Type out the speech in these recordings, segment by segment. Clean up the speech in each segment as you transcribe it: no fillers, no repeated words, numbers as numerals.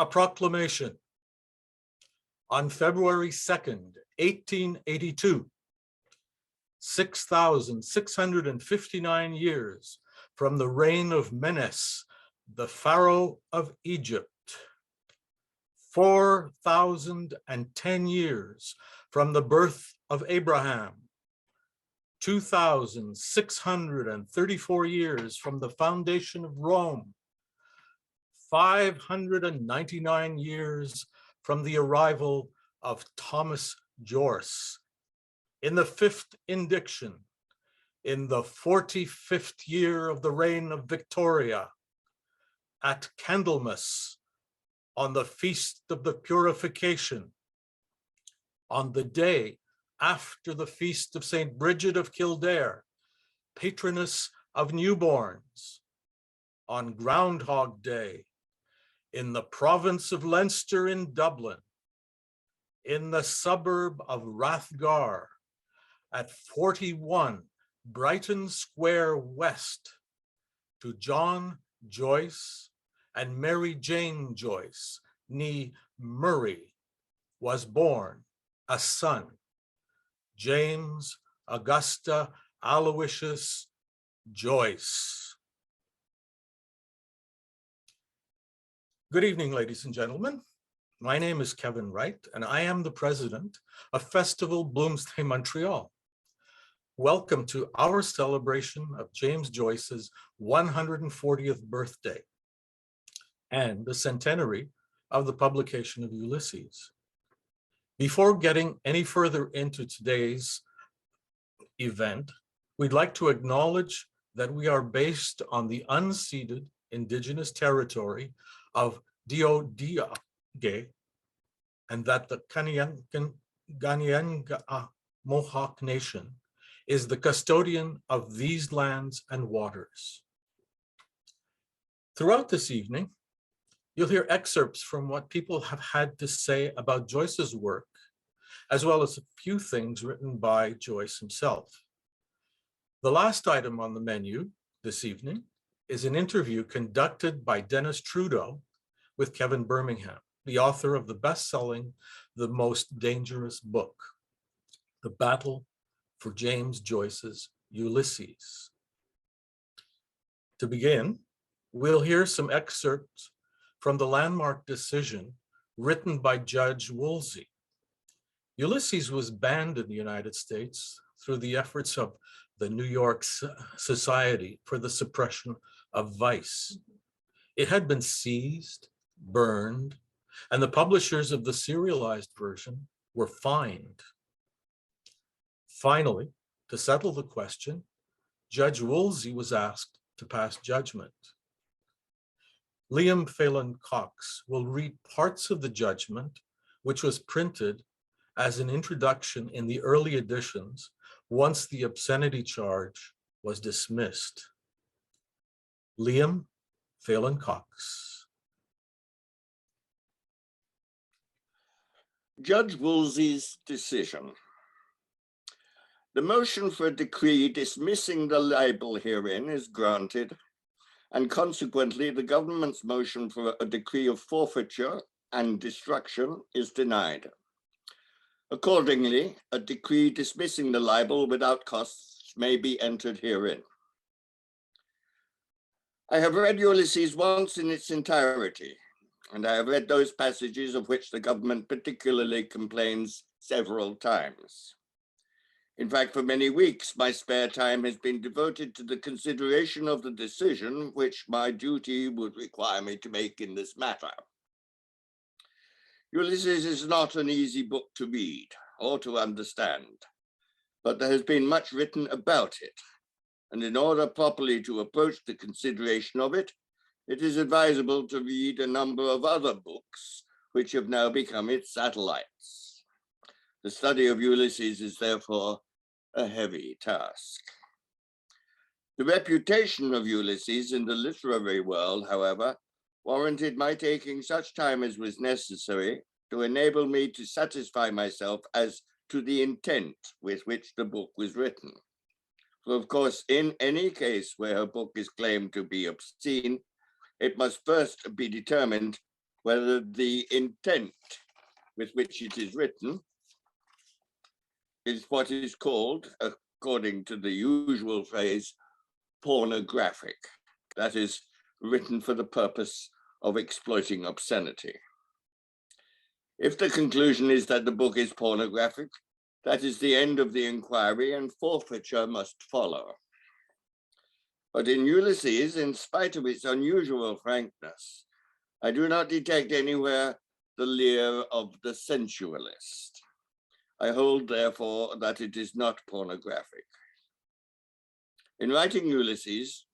A proclamation. On February 2nd, 1882, 6,659 years from the reign of Menes, the Pharaoh of Egypt, 4,010 years from the birth of Abraham, 2,634 years from the foundation of Rome, 599 years from the arrival of Thomas Joyce in the 5th indiction, in the 45th year of the reign of Victoria, at Candlemas, on the Feast of the Purification, on the day after the Feast of St. Bridget of Kildare, patroness of newborns, on Groundhog Day, in the province of Leinster in Dublin, in the suburb of Rathgar, at 41 Brighton Square West, to John Joyce and Mary Jane Joyce, née Murray, was born a son, James Augusta Aloysius Joyce. Good evening, ladies and gentlemen. My name is Kevin Wright, and I am the president of Festival Bloomsday Montreal. Welcome to our celebration of James Joyce's 140th birthday and the centenary of the publication of Ulysses. Before getting any further into today's event, we'd like to acknowledge that we are based on the unceded Indigenous territory of Diodiage, and that the Kanien'kehá:ka Mohawk Nation is the custodian of these lands and waters. Throughout this evening, you'll hear excerpts from what people have had to say about Joyce's work, as well as a few things written by Joyce himself. The last item on the menu this evening is an interview conducted by Dennis Trudeau with Kevin Birmingham, the author of the best-selling The Most Dangerous Book, The Battle for James Joyce's Ulysses. To begin, we'll hear some excerpts from the landmark decision written by Judge Woolsey. Ulysses was banned in the United States through the efforts of the New York Society for the Suppression of Vice. It had been seized, burned, and the publishers of the serialized version were fined. Finally, to settle the question, Judge Woolsey was asked to pass judgment. Liam Phelan-Cox will read parts of the judgment, which was printed as an introduction in the early editions once the obscenity charge was dismissed. Liam Phelan-Cox. Judge Woolsey's decision. The motion for a decree dismissing the libel herein is granted, and consequently the government's motion for a decree of forfeiture and destruction is denied. Accordingly, a decree dismissing the libel without costs may be entered herein. I have read Ulysses once in its entirety, and I have read those passages of which the government particularly complains several times. In fact, for many weeks, my spare time has been devoted to the consideration of the decision which my duty would require me to make in this matter. Ulysses is not an easy book to read or to understand, but there has been much written about it, and in order properly to approach the consideration of it, it is advisable to read a number of other books which have now become its satellites. The study of Ulysses is therefore a heavy task. The reputation of Ulysses in the literary world, however, warranted my taking such time as was necessary to enable me to satisfy myself as to the intent with which the book was written. For of course, in any case where a book is claimed to be obscene, it must first be determined whether the intent with which it is written is what is called, according to the usual phrase, pornographic. That is, written for the purpose of exploiting obscenity. If the conclusion is that the book is pornographic, that is the end of the inquiry and forfeiture must follow. But in Ulysses, in spite of its unusual frankness, I do not detect anywhere the leer of the sensualist. I hold, therefore, that it is not pornographic. In writing Ulysses,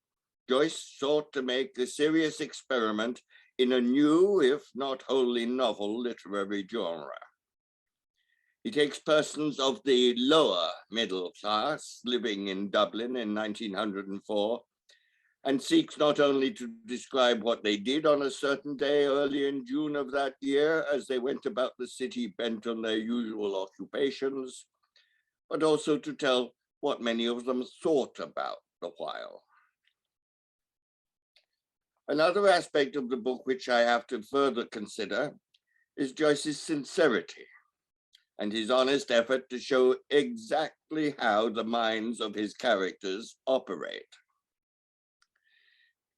Joyce sought to make a serious experiment in a new, if not wholly novel, literary genre. He takes persons of the lower middle class living in Dublin in 1904 and seeks not only to describe what they did on a certain day early in June of that year as they went about the city bent on their usual occupations, but also to tell what many of them thought about the while. Another aspect of the book which I have to further consider is Joyce's sincerity and his honest effort to show exactly how the minds of his characters operate.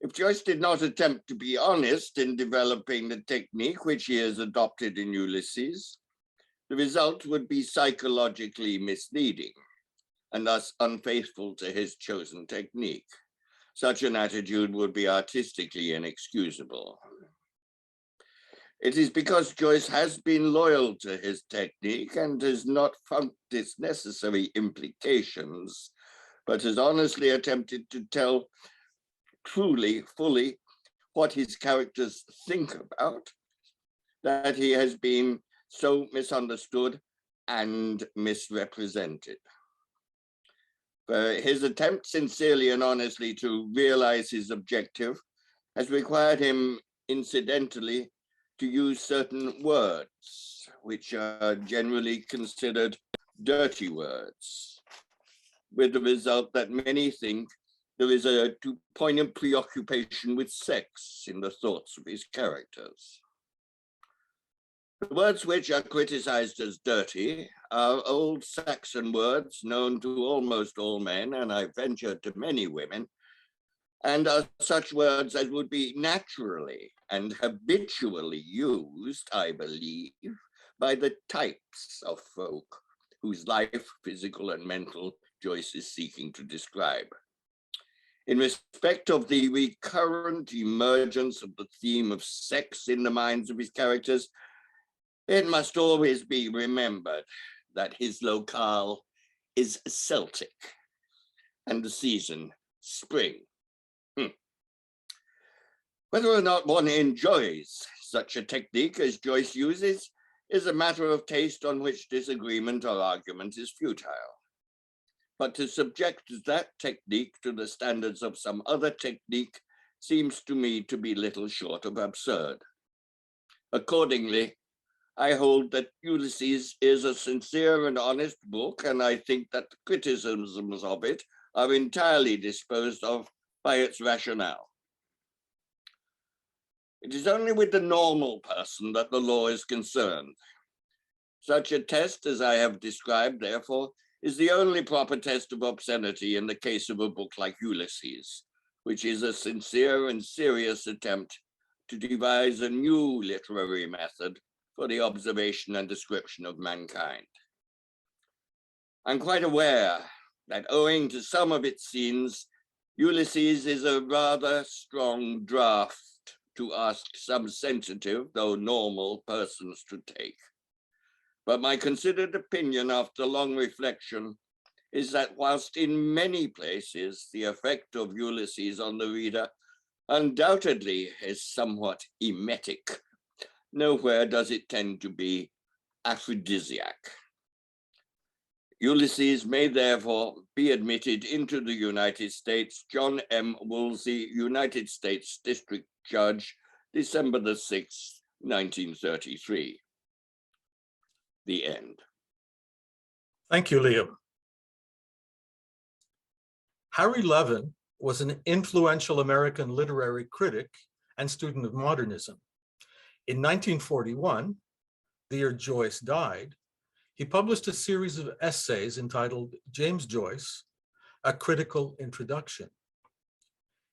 If Joyce did not attempt to be honest in developing the technique which he has adopted in Ulysses, the result would be psychologically misleading and thus unfaithful to his chosen technique. Such an attitude would be artistically inexcusable. It is because Joyce has been loyal to his technique and has not funked its necessary implications, but has honestly attempted to tell truly, fully, what his characters think about, that he has been so misunderstood and misrepresented. His attempt sincerely and honestly to realize his objective has required him, incidentally, to use certain words, which are generally considered dirty words, with the result that many think there is a poignant preoccupation with sex in the thoughts of his characters. The words which are criticized as dirty are old Saxon words known to almost all men, and I venture to many women, and are such words as would be naturally and habitually used, I believe, by the types of folk whose life, physical and mental, Joyce is seeking to describe. In respect of the recurrent emergence of the theme of sex in the minds of his characters, it must always be remembered that his locale is Celtic and the season spring. Whether or not one enjoys such a technique as Joyce uses is a matter of taste on which disagreement or argument is futile. But to subject that technique to the standards of some other technique seems to me to be little short of absurd. Accordingly, I hold that Ulysses is a sincere and honest book, and I think that the criticisms of it are entirely disposed of by its rationale. It is only with the normal person that the law is concerned. Such a test as I have described, therefore, is the only proper test of obscenity in the case of a book like Ulysses, which is a sincere and serious attempt to devise a new literary method for the observation and description of mankind. I'm quite aware that owing to some of its scenes, Ulysses is a rather strong draft to ask some sensitive, though normal, persons to take. But my considered opinion after long reflection is that whilst in many places the effect of Ulysses on the reader undoubtedly is somewhat emetic, nowhere does it tend to be aphrodisiac. Ulysses may therefore be admitted into the United States. John M. Woolsey, United States District Judge, December the 6th, 1933. The end. Thank you, Liam. Harry Levin was an influential American literary critic and student of modernism. In 1941, the year Joyce died, he published a series of essays entitled James Joyce, A Critical Introduction.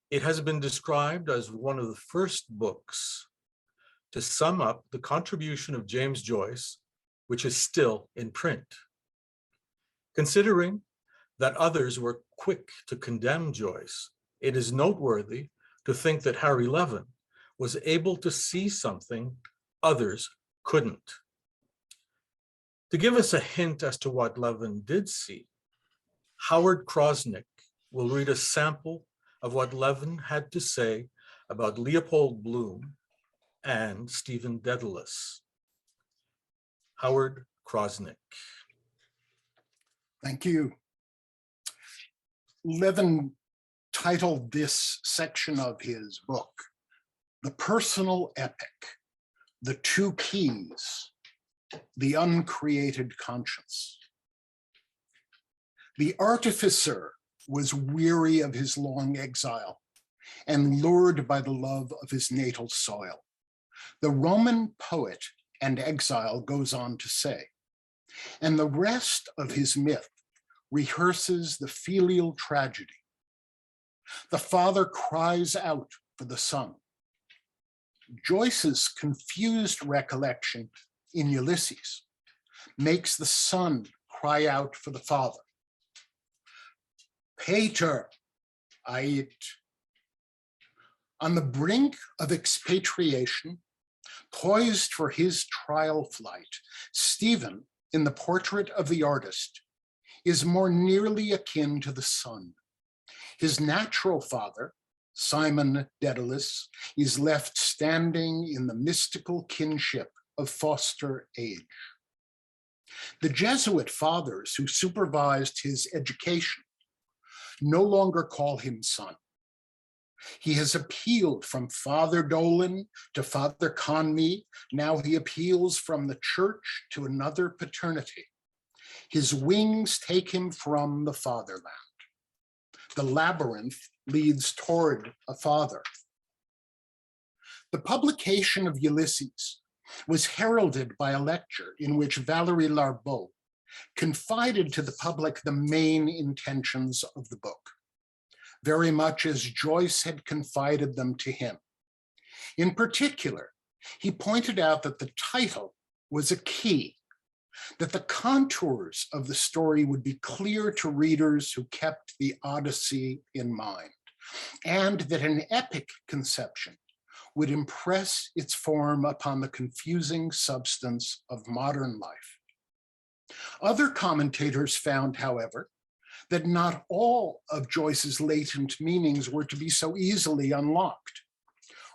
It has been described as one of the first books to sum up the contribution of James Joyce, which is still in print. Considering that others were quick to condemn Joyce, it is noteworthy to think that Harry Levin was able to see something others couldn't. To give us a hint as to what Levin did see, Howard Krosnick will read a sample of what Levin had to say about Leopold Bloom and Stephen Dedalus. Howard Krosnick. Thank you. Levin titled this section of his book, The Personal Epic, The Two Keys, The Uncreated Conscience. The artificer was weary of his long exile and lured by the love of his natal soil. The Roman poet and exile goes on to say, and the rest of his myth rehearses the filial tragedy. The father cries out for the son. Joyce's confused recollection in Ulysses makes the son cry out for the father. Pater, ait. On the brink of expatriation, poised for his trial flight, Stephen, in the portrait of the artist, is more nearly akin to the son. His natural father, Simon Dedalus, is left standing in the mystical kinship of foster age. The Jesuit fathers who supervised his education no longer call him son. He has appealed from Father Dolan to Father Conmee. Now he appeals from the church to another paternity. His wings take him from the fatherland. The labyrinth leads toward a father. The publication of Ulysses was heralded by a lecture in which Valéry Larbaud confided to the public the main intentions of the book, very much as Joyce had confided them to him. In particular, he pointed out that the title was a key, that the contours of the story would be clear to readers who kept the Odyssey in mind, and that an epic conception would impress its form upon the confusing substance of modern life. Other commentators found, however, that not all of Joyce's latent meanings were to be so easily unlocked.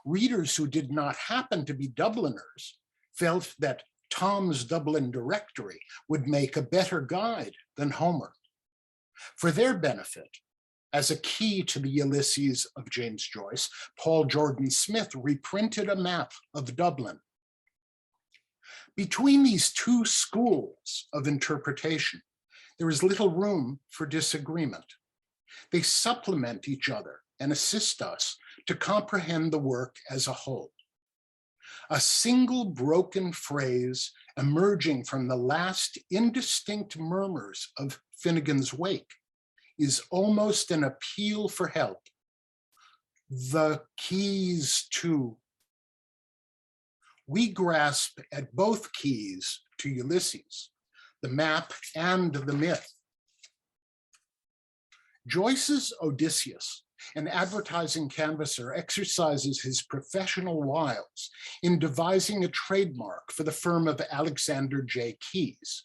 Readers who did not happen to be Dubliners felt that Tom's Dublin Directory would make a better guide than Homer. For their benefit, as a key to the Ulysses of James Joyce, Paul Jordan Smith reprinted a map of Dublin. Between these two schools of interpretation, there is little room for disagreement. They supplement each other and assist us to comprehend the work as a whole. A single broken phrase emerging from the last indistinct murmurs of Finnegan's Wake is almost an appeal for help. The keys to. We grasp at both keys to Ulysses, the map and the myth. Joyce's Odysseus, an advertising canvasser, exercises his professional wiles in devising a trademark for the firm of Alexander J. Keyes.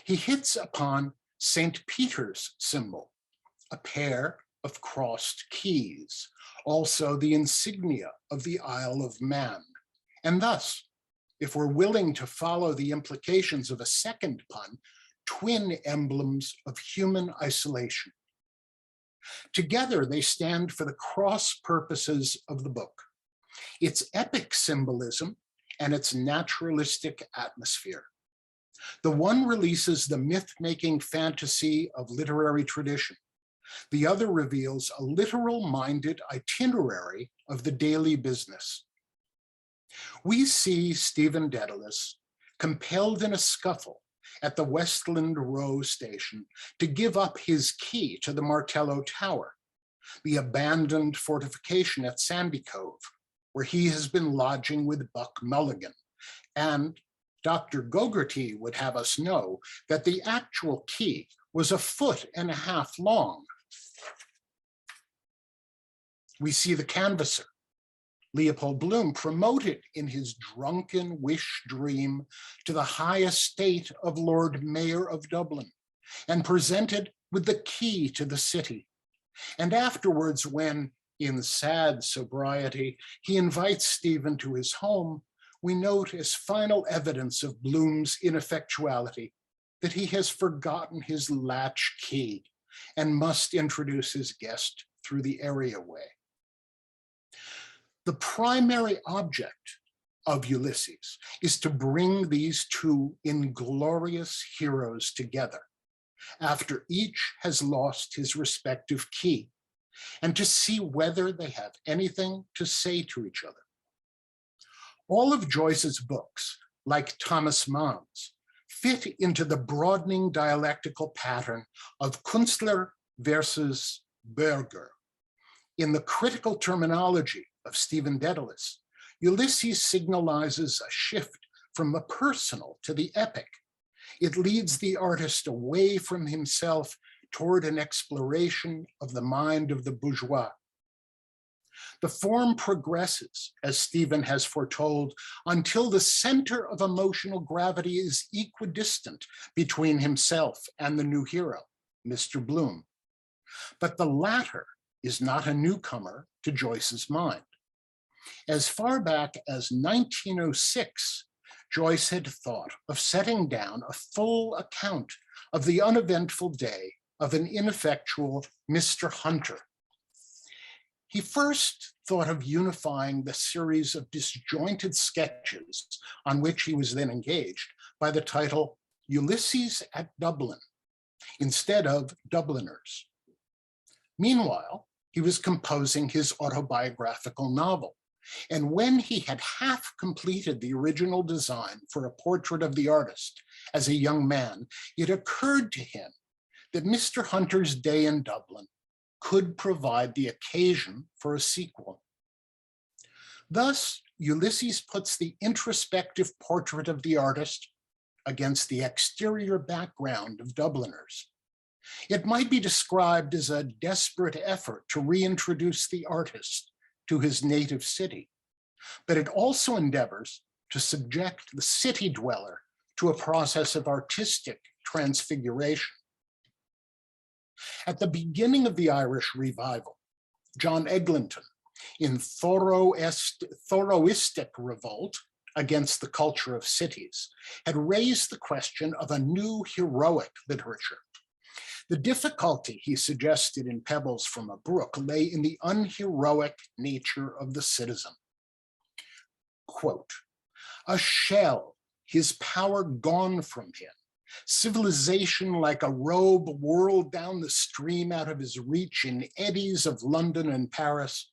He hits upon St. Peter's symbol, a pair of crossed keys, also the insignia of the Isle of Man. And thus, if we're willing to follow the implications of a second pun, twin emblems of human isolation. Together, they stand for the cross purposes of the book, its epic symbolism and its naturalistic atmosphere. The one releases the myth-making fantasy of literary tradition. The other reveals a literal-minded itinerary of the daily business. We see Stephen Dedalus compelled in a scuffle at the Westland Row station to give up his key to the Martello Tower, the abandoned fortification at Sandy Cove, where he has been lodging with Buck Mulligan. And Dr. Gogarty would have us know that the actual key was 1.5 feet long. We see the canvasser, Leopold Bloom, promoted in his drunken wish dream to the high estate of Lord Mayor of Dublin and presented with the key to the city. And afterwards, when in sad sobriety, he invites Stephen to his home, we note as final evidence of Bloom's ineffectuality that he has forgotten his latch key and must introduce his guest through the areaway. The primary object of Ulysses is to bring these two inglorious heroes together after each has lost his respective key, and to see whether they have anything to say to each other. All of Joyce's books, like Thomas Mann's, fit into the broadening dialectical pattern of Künstler versus Bürger. In the critical terminology of Stephen Dedalus, Ulysses signalizes a shift from the personal to the epic. It leads the artist away from himself toward an exploration of the mind of the bourgeois. The form progresses, as Stephen has foretold, until the center of emotional gravity is equidistant between himself and the new hero, Mr. Bloom. But the latter is not a newcomer to Joyce's mind. As far back as 1906, Joyce had thought of setting down a full account of the uneventful day of an ineffectual Mr. Hunter. He first thought of unifying the series of disjointed sketches on which he was then engaged by the title Ulysses at Dublin, instead of Dubliners. Meanwhile, he was composing his autobiographical novel. And when he had half completed the original design for a portrait of the artist as a young man, it occurred to him that Mr. Hunter's day in Dublin could provide the occasion for a sequel. Thus, Ulysses puts the introspective portrait of the artist against the exterior background of Dubliners. It might be described as a desperate effort to reintroduce the artist to his native city, but it also endeavors to subject the city dweller to a process of artistic transfiguration. At the beginning of the Irish revival, John Eglinton, in Thoreauistic revolt against the culture of cities, had raised the question of a new heroic literature. The difficulty, he suggested in Pebbles from a Brook, lay in the unheroic nature of the citizen. Quote, a shell, his power gone from him, civilization like a robe whirled down the stream out of his reach in eddies of London and Paris,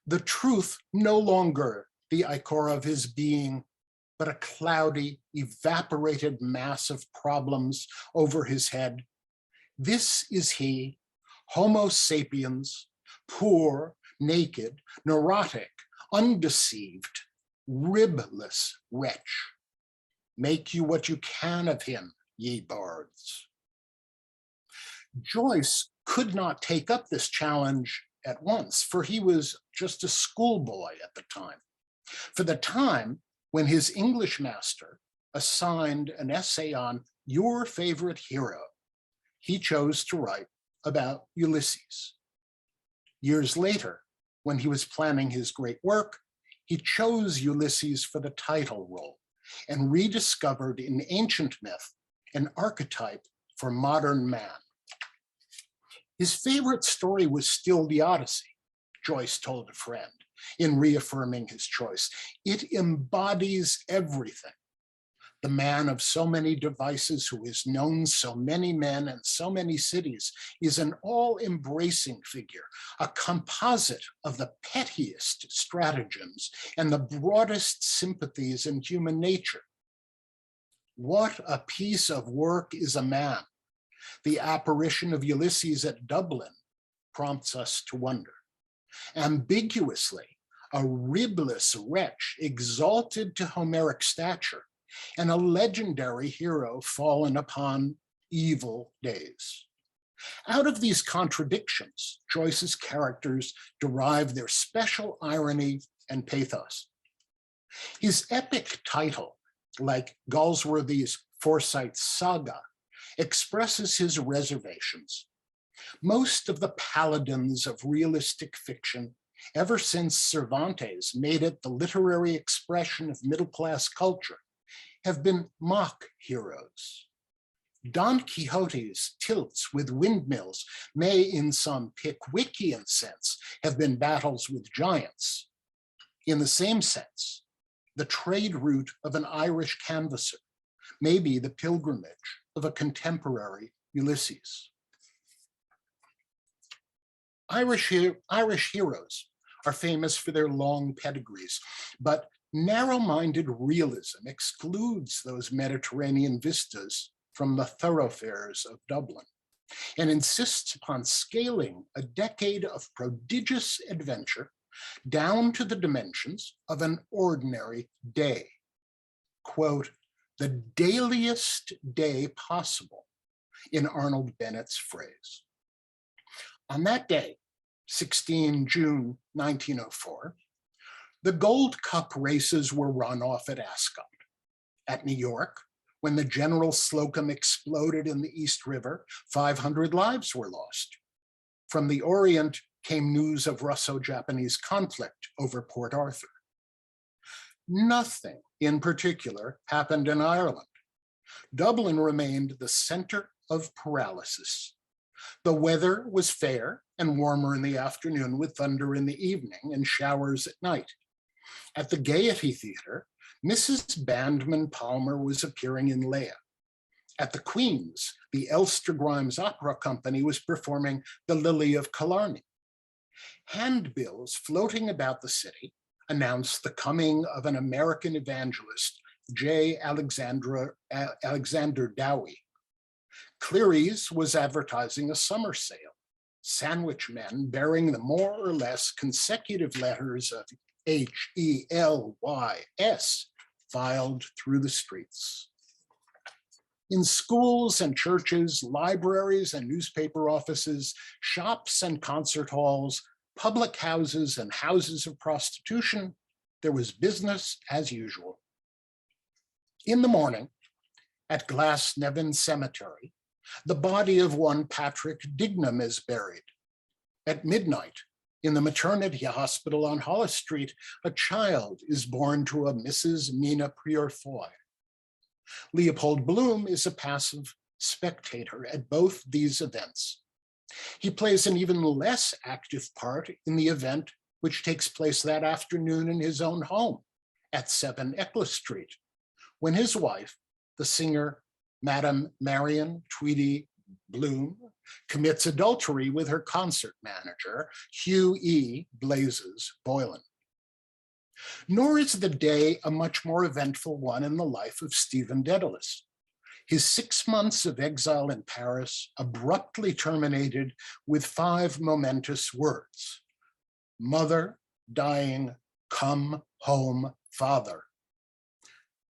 the truth no longer the ichor of his being, but a cloudy, evaporated mass of problems over his head. This is he, Homo sapiens, poor, naked, neurotic, undeceived, ribless wretch. Make you what you can of him, ye bards. Joyce could not take up this challenge at once, for he was just a schoolboy at the time. For the time when his English master assigned an essay on your favorite hero, he chose to write about Ulysses. Years later, when he was planning his great work, he chose Ulysses for the title role and rediscovered in ancient myth an archetype for modern man. His favorite story was still the Odyssey, Joyce told a friend in reaffirming his choice. It embodies everything, the man of so many devices who has known so many men and so many cities, is an all-embracing figure, a composite of the pettiest stratagems and the broadest sympathies in human nature. What a piece of work is a man! The apparition of Ulysses at Dublin prompts us to wonder. Ambiguously, a ribless wretch exalted to Homeric stature, and a legendary hero fallen upon evil days. Out of these contradictions, Joyce's characters derive their special irony and pathos. His epic title, like Galsworthy's Forsyte's Saga, expresses his reservations. Most of the paladins of realistic fiction, ever since Cervantes made it the literary expression of middle-class culture, have been mock heroes. Don Quixote's tilts with windmills may, in some Pickwickian sense, have been battles with giants. In the same sense, the trade route of an Irish canvasser may be the pilgrimage of a contemporary Ulysses. Irish heroes are famous for their long pedigrees, but narrow-minded realism excludes those Mediterranean vistas from the thoroughfares of Dublin and insists upon scaling a decade of prodigious adventure down to the dimensions of an ordinary day. Quote, the dailiest day possible, in Arnold Bennett's phrase. On that day, 16 June 1904, the Gold Cup races were run off at Ascot. At New York, when the General Slocum exploded in the East River, 500 lives were lost. From the Orient came news of Russo-Japanese conflict over Port Arthur. Nothing in particular happened in Ireland. Dublin remained the center of paralysis. The weather was fair and warmer in the afternoon, with thunder in the evening and showers at night. At the Gaiety Theatre, Mrs. Bandman Palmer was appearing in Leah. At the Queen's, the Elster Grimes Opera Company was performing The Lily of Killarney. Handbills floating about the city announced the coming of an American evangelist, J. Alexander Dowie. Cleary's was advertising a summer sale, sandwich men bearing the more or less consecutive letters of H-E-L-Y-S filed through the streets. In schools and churches, libraries and newspaper offices, shops and concert halls, public houses and houses of prostitution, there was business as usual. In the morning, at Glasnevin Cemetery, the body of one Patrick Dignam is buried. At midnight, in the maternity hospital on Hollis Street, a child is born to a Mrs. Mina Purefoy. Leopold Bloom is a passive spectator at both these events. He plays an even less active part in the event which takes place that afternoon in his own home at 7 Eccles Street, when his wife, the singer Madame Marion Tweedy Bloom, commits adultery with her concert manager, Hugh E. Blazes Boylan. Nor is the day a much more eventful one in the life of Stephen Dedalus. His 6 months of exile in Paris abruptly terminated with 5 momentous words: mother, dying, come home, father.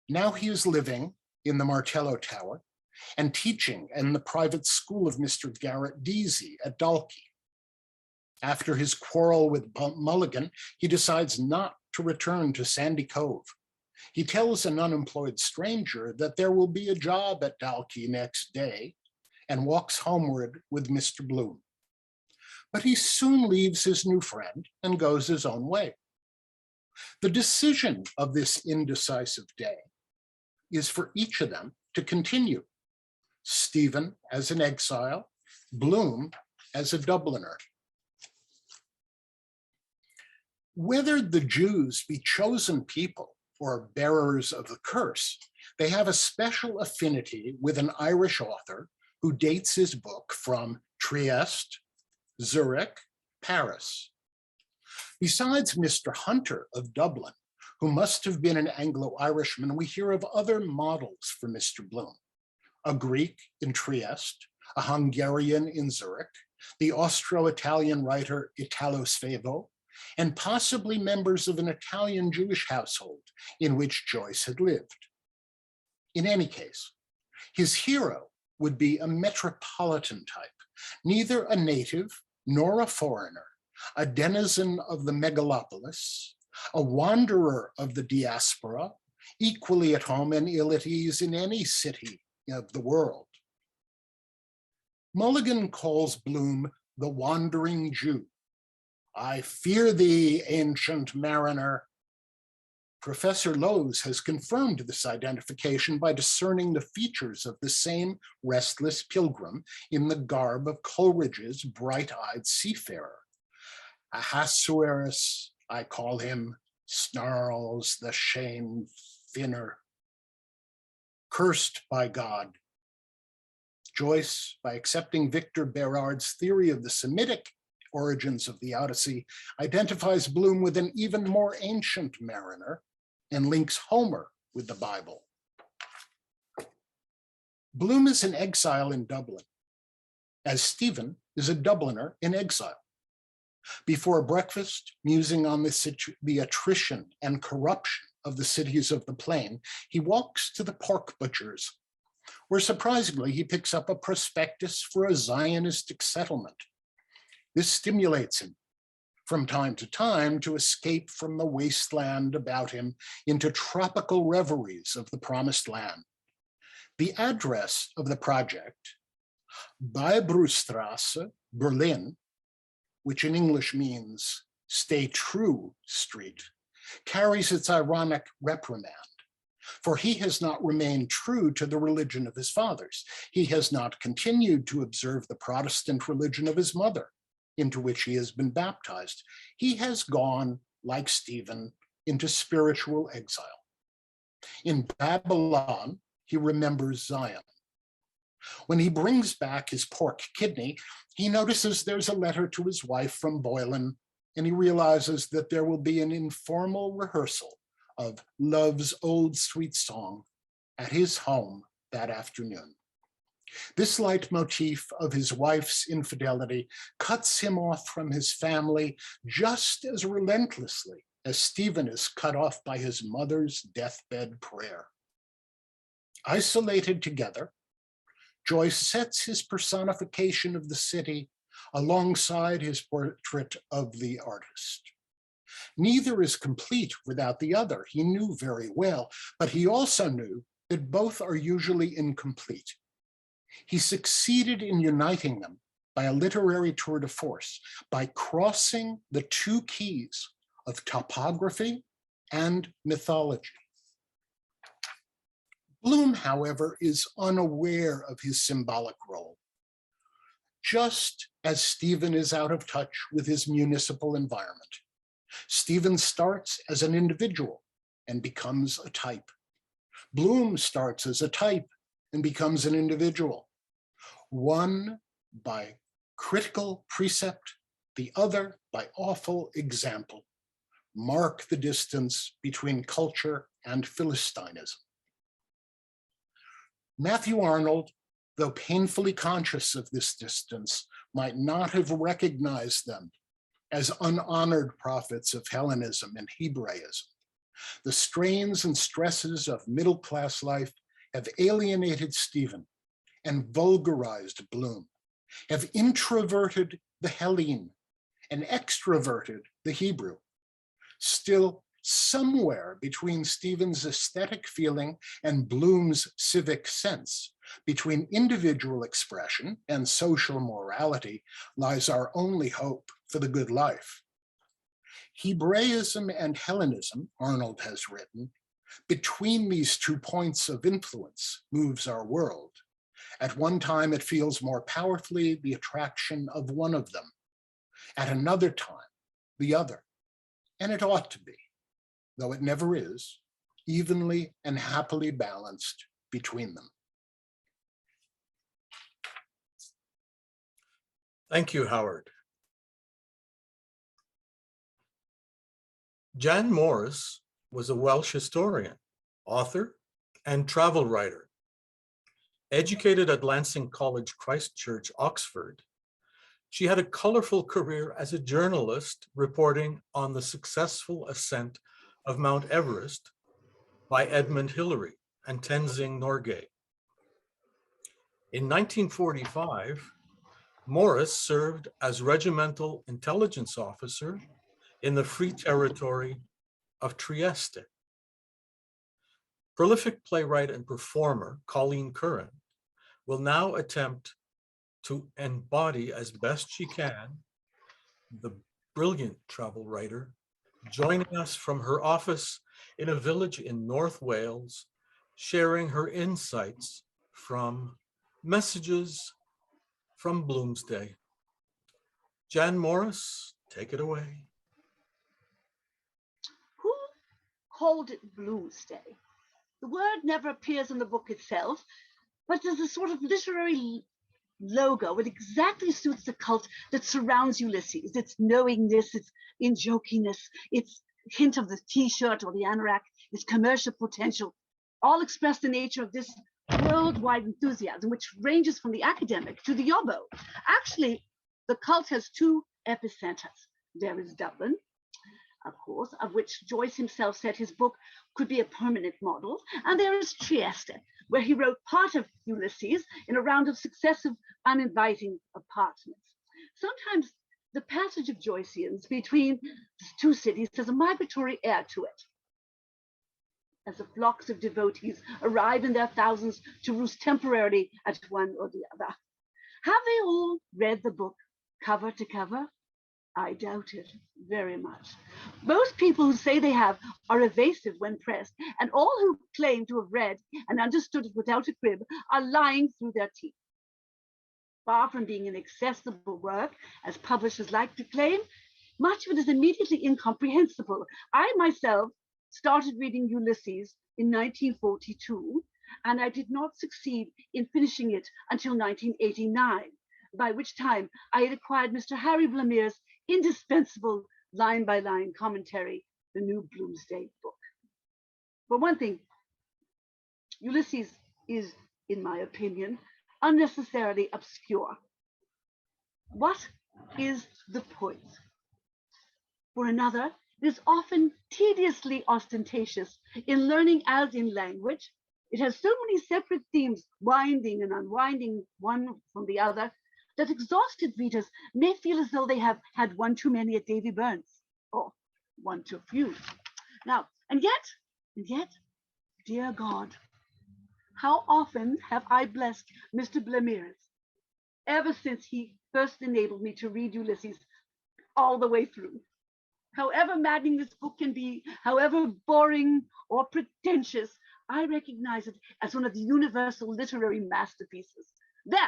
Now he is living in the Martello Tower and teaching in the private school of Mr. Garrett Deasy at Dalkey. After his quarrel with Mulligan, he decides not to return to Sandy Cove. He tells an unemployed stranger that there will be a job at Dalkey next day and walks homeward with Mr. Bloom. But he soon leaves his new friend and goes his own way. The decision of this indecisive day is for each of them to continue. Stephen as an exile, Bloom as a Dubliner. Whether the Jews be chosen people or bearers of the curse, they have a special affinity with an Irish author who dates his book from Trieste, Zurich, Paris. Besides Mr. Hunter of Dublin, who must have been an Anglo-Irishman, we hear of other models for Mr. Bloom: a Greek in Trieste, a Hungarian in Zurich, the Austro-Italian writer Italo Svevo, and possibly members of an Italian Jewish household in which Joyce had lived. In any case, his hero would be a metropolitan type, neither a native nor a foreigner, a denizen of the megalopolis, a wanderer of the diaspora, equally at home and ill at ease in any city of the world. Mulligan calls Bloom the wandering Jew. I fear thee, ancient mariner. Professor Lowes has confirmed this identification by discerning the features of the same restless pilgrim in the garb of Coleridge's bright-eyed seafarer. Ahasuerus, I call him, snarls the shame finner. Cursed by God. Joyce, by accepting Victor Berard's theory of the Semitic origins of the Odyssey, identifies Bloom with an even more ancient mariner and links Homer with the Bible. Bloom is in exile in Dublin, as Stephen is a Dubliner in exile. Before breakfast, musing on the attrition and corruption of the cities of the plain, he walks to the pork butcher's, where surprisingly he picks up a prospectus for a Zionistic settlement. This stimulates him from time to time to escape from the wasteland about him into tropical reveries of the promised land. The address of the project, Beibruststrasse, Berlin, which in English means Stay True Street, carries its ironic reprimand. For he has not remained true to the religion of his fathers. He has not continued to observe the Protestant religion of his mother, into which he has been baptized. He has gone, like Stephen, into spiritual exile. In Babylon, he remembers Zion. When he brings back his pork kidney, he notices there's a letter to his wife from Boylan, and he realizes that there will be an informal rehearsal of Love's Old Sweet Song at his home that afternoon. This leitmotif of his wife's infidelity cuts him off from his family just as relentlessly as Stephen is cut off by his mother's deathbed prayer. Isolated together, Joyce sets his personification of the city alongside his portrait of the artist. Neither is complete without the other, he knew very well, but he also knew that both are usually incomplete. He succeeded in uniting them by a literary tour de force, by crossing the two keys of topography and mythology. Bloom, however, is unaware of his symbolic role. Just as Stephen is out of touch with his municipal environment, Stephen starts as an individual and becomes a type. Bloom starts as a type and becomes an individual. One by critical precept, the other by awful example, mark the distance between culture and Philistinism. Matthew Arnold, though painfully conscious of this distance, might not have recognized them as unhonored prophets of Hellenism and Hebraism. The strains and stresses of middle-class life have alienated Stephen and vulgarized Bloom, have introverted the Hellene and extroverted the Hebrew. Still, somewhere between Stephen's aesthetic feeling and Bloom's civic sense, between individual expression and social morality, lies our only hope for the good life. Hebraism and Hellenism, Arnold has written, between these 2 points of influence moves our world. At one time, it feels more powerfully the attraction of one of them. At another time, the other. And it ought to be, though it never is, evenly and happily balanced between them. Thank you, Howard. Jan Morris was a Welsh historian, author, and travel writer. Educated at Lancing College, Christchurch, Oxford, she had a colorful career as a journalist reporting on the successful ascent of Mount Everest by Edmund Hillary and Tenzing Norgay. In 1945, Morris served as regimental intelligence officer in the Free Territory of Trieste. Prolific playwright and performer Colleen Curran will now attempt to embody as best she can the brilliant travel writer, joining us from her office in a village in North Wales, sharing her insights from Messages from Bloomsday. Jan Morris, take it away. Who called it Bloomsday? The word never appears in the book itself, but there's a sort of literary logo. It exactly suits the cult that surrounds Ulysses. Its knowingness, its in-jokiness, its hint of the t-shirt or the anorak, its commercial potential, all express the nature of this worldwide enthusiasm, which ranges from the academic to the yobbo. Actually, the cult has two epicenters. There is Dublin, of course, of which Joyce himself said his book could be a permanent model, and there is Trieste, where he wrote part of Ulysses in a round of successive uninviting apartments. Sometimes the passage of Joyceans between the two cities has a migratory air to it, as the flocks of devotees arrive in their thousands to roost temporarily at one or the other. Have they all read the book cover to cover? I doubt it very much. Most people who say they have are evasive when pressed, and all who claim to have read and understood it without a crib are lying through their teeth. Far from being an accessible work, as publishers like to claim, much of it is immediately incomprehensible. I myself started reading Ulysses in 1942, and I did not succeed in finishing it until 1989, by which time I had acquired Mr. Harry Blamere's indispensable line-by-line commentary, The New Bloomsday Book. For one thing, Ulysses is, in my opinion, unnecessarily obscure. What is the point? For another, it is often tediously ostentatious in learning as in language. It has so many separate themes, winding and unwinding one from the other, that exhausted readers may feel as though they have had one too many at Davy Burns, or one too few. Now, and yet, dear God, how often have I blessed Mr. Blamere's ever since he first enabled me to read Ulysses all the way through. However maddening this book can be, however boring or pretentious, I recognize it as one of the universal literary masterpieces. There,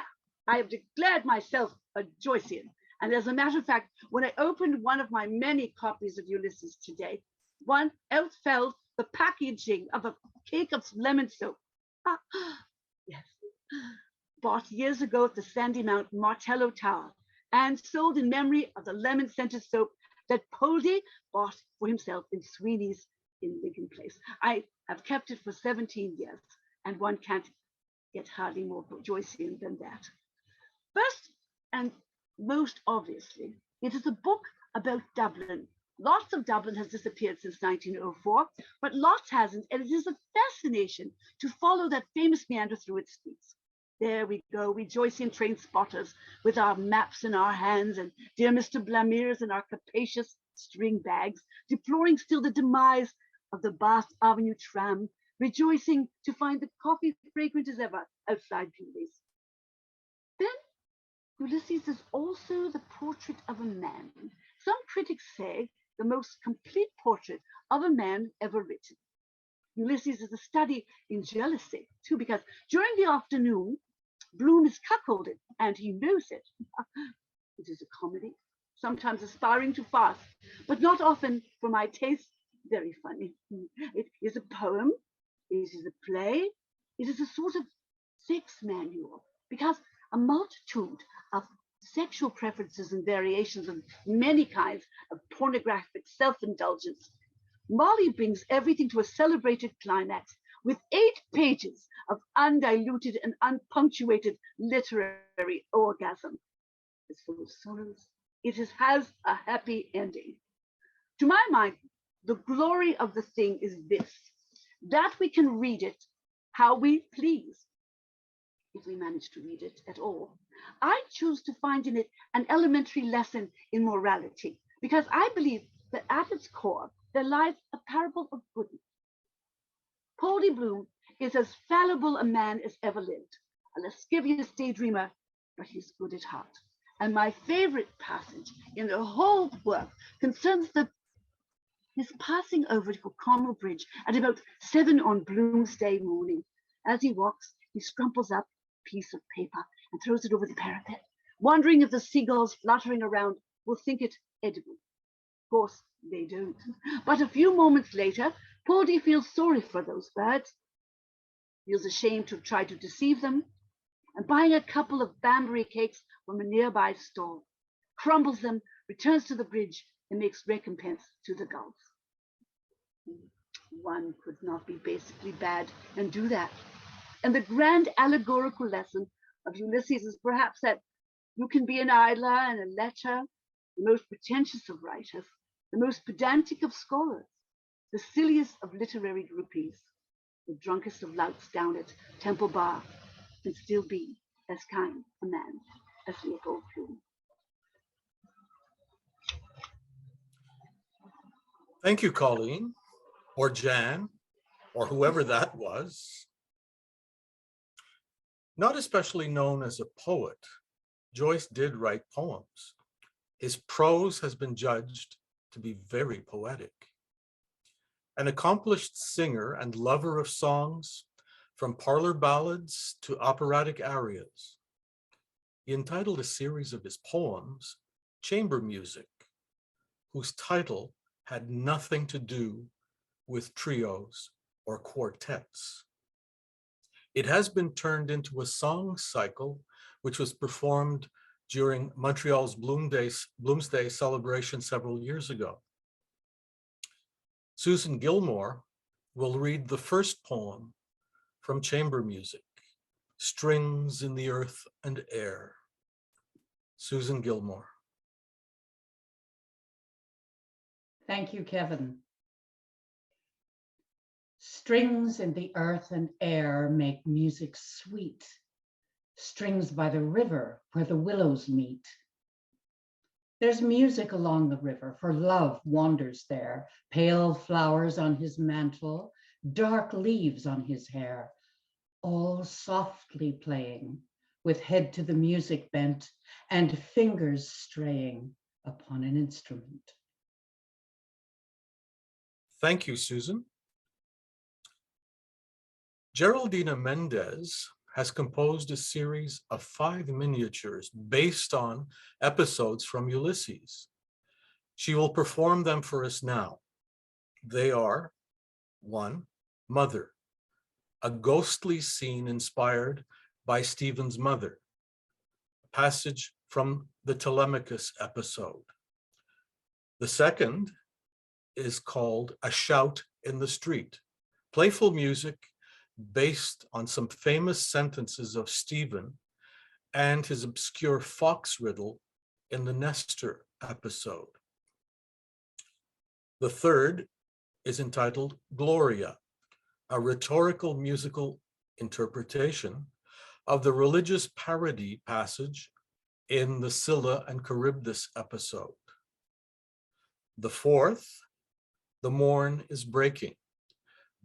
I have declared myself a Joycean. And as a matter of fact, when I opened one of my many copies of Ulysses today, one else fell the packaging of a cake of lemon soap. Yes, bought years ago at the Sandy Mount Martello Tower and sold in memory of the lemon-scented soap that Poldy bought for himself in Sweeney's in Lincoln Place. I have kept it for 17 years, and one can't get hardly more Joycean than that. First and most obviously, it is a book about Dublin. Lots of Dublin has disappeared since 1904, but lots hasn't, and it is a fascination to follow that famous meander through its streets. There we go, we Joycean train spotters with our maps in our hands and dear Mr. Blamere's in our capacious string bags, deploring still the demise of the Bath Avenue tram, rejoicing to find the coffee fragrant as ever outside Bewley's. Then Ulysses is also the portrait of a man. Some critics say the most complete portrait of a man ever written. Ulysses is a study in jealousy, too, because during the afternoon, Bloom is cuckolded, and he knows it. It is a comedy, sometimes aspiring to farce, but not often, for my taste, very funny. It is a poem, it is a play, it is a sort of sex manual, because a multitude of sexual preferences and variations of many kinds of pornographic self-indulgence, Molly brings everything to a celebrated climax with 8 pages of undiluted and unpunctuated literary orgasm. It's full of sorrows. It has a happy ending. To my mind, the glory of the thing is this, that we can read it how we please, if we manage to read it at all. I choose to find in it an elementary lesson in morality, because I believe that at its core, there lies a parable of goodness. Paul de Bloom is as fallible a man as ever lived, a lascivious daydreamer, but he's good at heart. And my favorite passage in the whole work concerns his passing over to O'Connell Bridge at about 7 on Bloomsday morning. As he walks, he scrumples up a piece of paper and throws it over the parapet, wondering if the seagulls fluttering around will think it edible. Of course, they don't. But a few moments later, Paudie feels sorry for those birds, feels ashamed to try to deceive them, and buying a couple of Banbury cakes from a nearby stall, crumbles them, returns to the bridge, and makes recompense to the gulls. One could not be basically bad and do that. And the grand allegorical lesson of Ulysses is perhaps that you can be an idler and a lecher, the most pretentious of writers, the most pedantic of scholars, the silliest of literary groupies, the drunkest of louts down at Temple Bar, and still be as kind a man as Leopold Bloom. Thank you, Colleen, or Jan, or whoever that was. Not especially known as a poet, Joyce did write poems. His prose has been judged to be very poetic. An accomplished singer and lover of songs, from parlor ballads to operatic arias. He entitled a series of his poems, Chamber Music, whose title had nothing to do with trios or quartets. It has been turned into a song cycle, which was performed during Montreal's Bloomsday celebration several years ago. Susan Gilmore will read the first poem from Chamber Music, Strings in the Earth and Air. Susan Gilmore. Thank you, Kevin. Strings in the earth and air make music sweet. Strings by the river where the willows meet. There's music along the river, for love wanders there. Pale flowers on his mantle, dark leaves on his hair, all softly playing, with head to the music bent and fingers straying upon an instrument. Thank you, Susan. Geraldina Mendez has composed a series of 5 miniatures based on episodes from Ulysses. She will perform them for us now. They are 1, Mother, a ghostly scene inspired by Stephen's mother, a passage from the Telemachus episode. The second is called A Shout in the Street, playful music based on some famous sentences of Stephen and his obscure fox riddle in the Nestor episode. The third is entitled Gloria, a rhetorical musical interpretation of the religious parody passage in the Scylla and Charybdis episode. The fourth, The Morn is Breaking,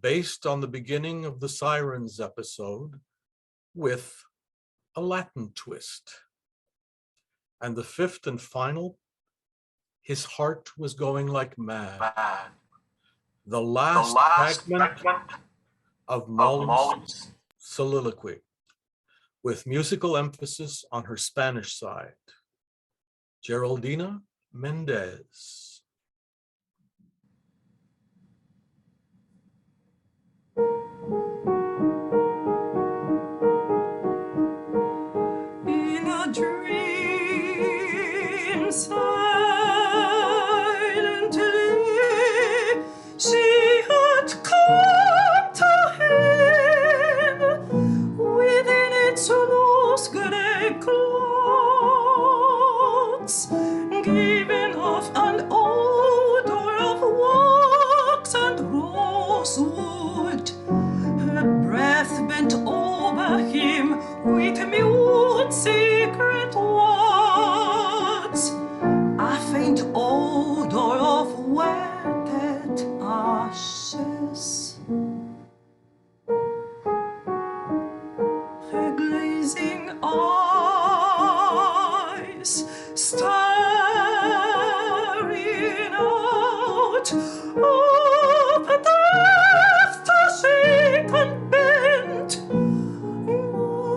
based on the beginning of the Sirens episode with a Latin twist. And the fifth and final, His Heart Was Going Like Mad, the last fragment of Molly's soliloquy, with musical emphasis on her Spanish side. Geraldina Mendez. rosewood. Her breath bent over him with mute secret words, a faint odor of wetted ashes. Her glazing eyes staring out of death to shake and bend.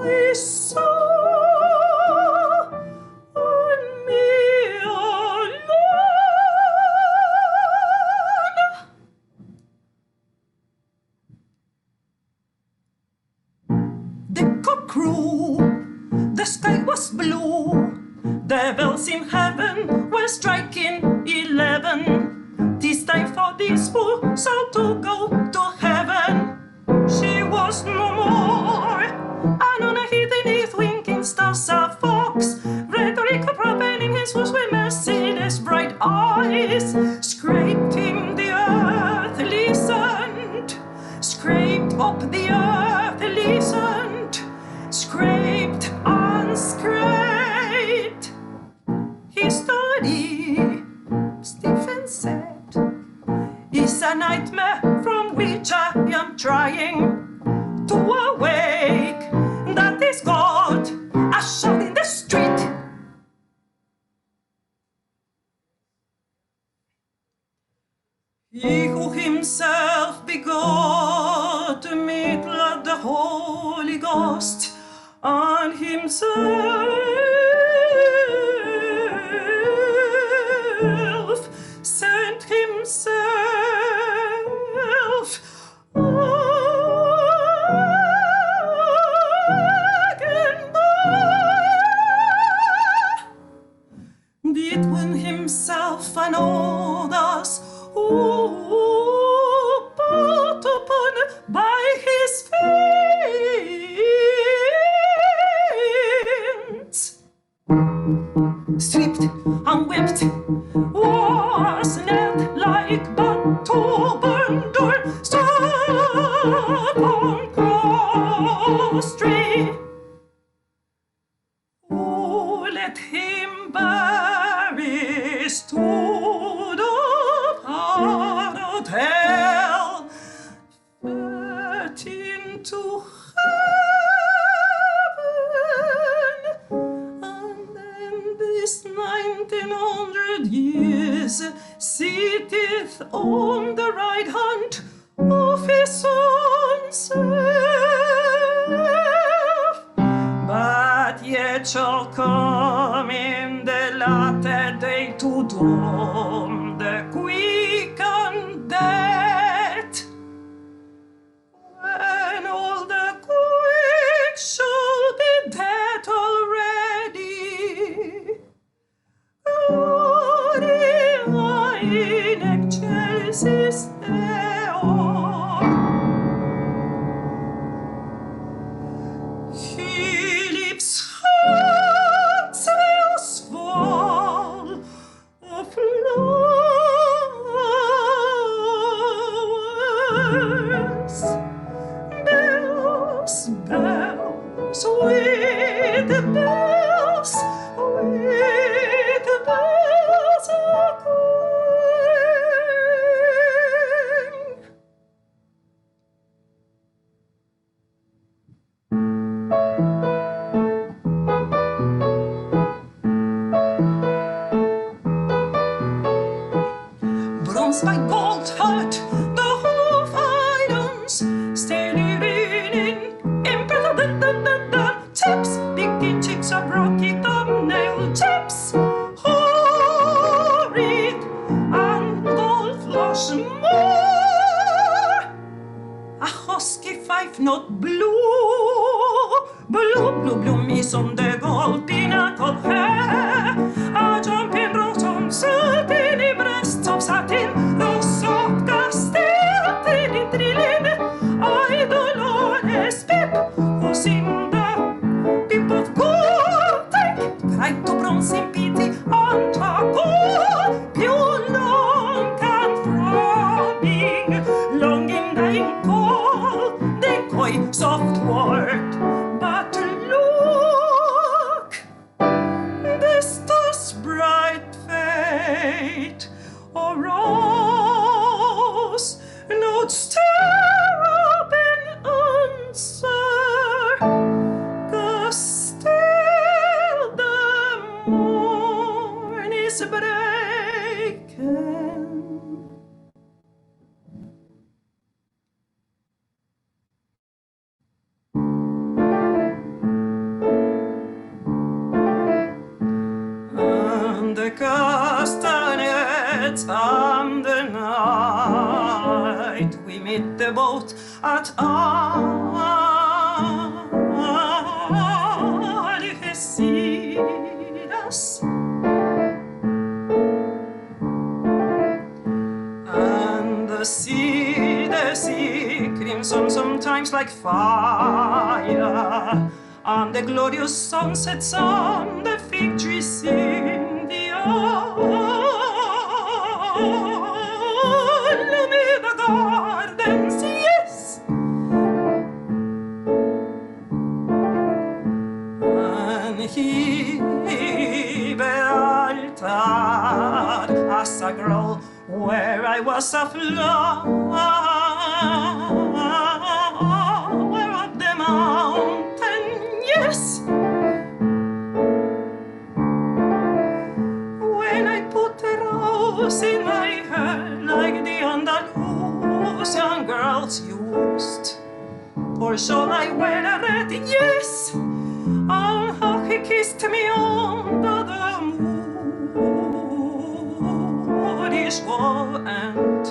I saw on me alone. The cock crew, the sky was blue, the bells in heaven were striking 11. 'Tis time for this fool soul to go to heaven. She was no more, and on a hill beneath winking stars a fox, rhetoric propelling his horse with merciless bright eyes, scraped him the earth, listened, scraped up the earth, listened, scraped and scraped. His story, Stephen said, is a nightmare from which I am trying to awake. That is God, a shout in the street. He who himself begot made blood the Holy Ghost, and himself sent himself again. Between himself and others who put upon by his fiends, stripped and whipped, was nailed like but to burn door, stuck on cross tree. Oh, let him bury stood of heart of hell, fed into heaven, and then this 1900 years sitteth on the right hand of his own self, but yet shall come in the latter day to doom the quick and dead, when all the quick shall be dead already. Gloria in excelsis Deo. Philip's heart was full of flowers. Bells, bells, with the bells, with the bells a-calling. Bronze by gold hurt the hoof irons, steady leaning, impressed tips, picky chicks of rocky thumbnail tips, horrid and gold flush more. A husky 5-note blue miss on the gold pinnacle hair, a jumping rose on satiny breasts of satin, those soft castile trilling, I dolores pip, who's in the pip of gold, take it, cried to bronze in pity, on taco, più long and throbbing, long in the would stare up and answer, 'cause still the morn is breaking. And the castanets and the night, we meet the boat at Algeciras. And the sea, crimson sometimes like fire, and the glorious sunsets on the fig trees in the Alameda Gardens, yes. And he altar as a girl where I was a flower of the mountain, yes. When I put a rose in my hair like the Andalusian girls used, or shall I wear a red? Yes. And how he kissed me under the Moorish wall, and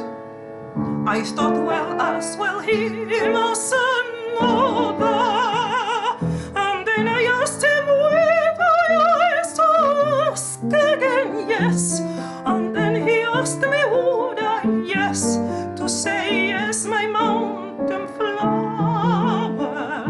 I thought, well, as well he mustn't know that. And then I asked him with my eyes to ask again, yes. And then he asked me, would I, yes, to say yes, my mountain flower.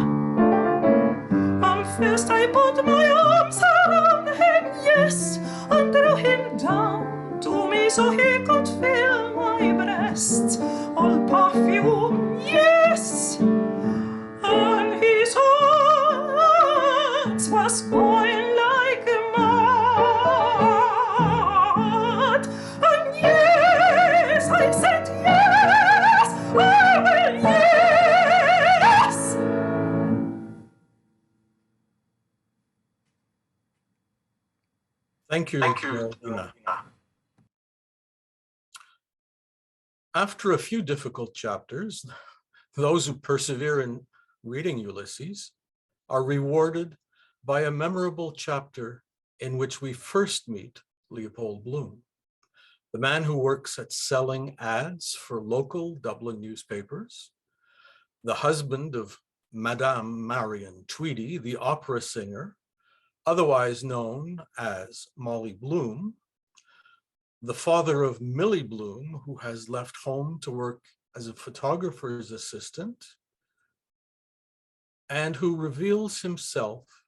And first I put my arms around him, yes, and drew him down to me so he could feel my breast, all perfume, yes. And his heart was going like mad. And yes, I said yes, I will, yes. Thank you, Geraldina. After a few difficult chapters, those who persevere in reading Ulysses are rewarded by a memorable chapter in which we first meet Leopold Bloom, the man who works at selling ads for local Dublin newspapers, the husband of Madame Marion Tweedy, the opera singer, otherwise known as Molly Bloom, the father of Millie Bloom, who has left home to work as a photographer's assistant, and who reveals himself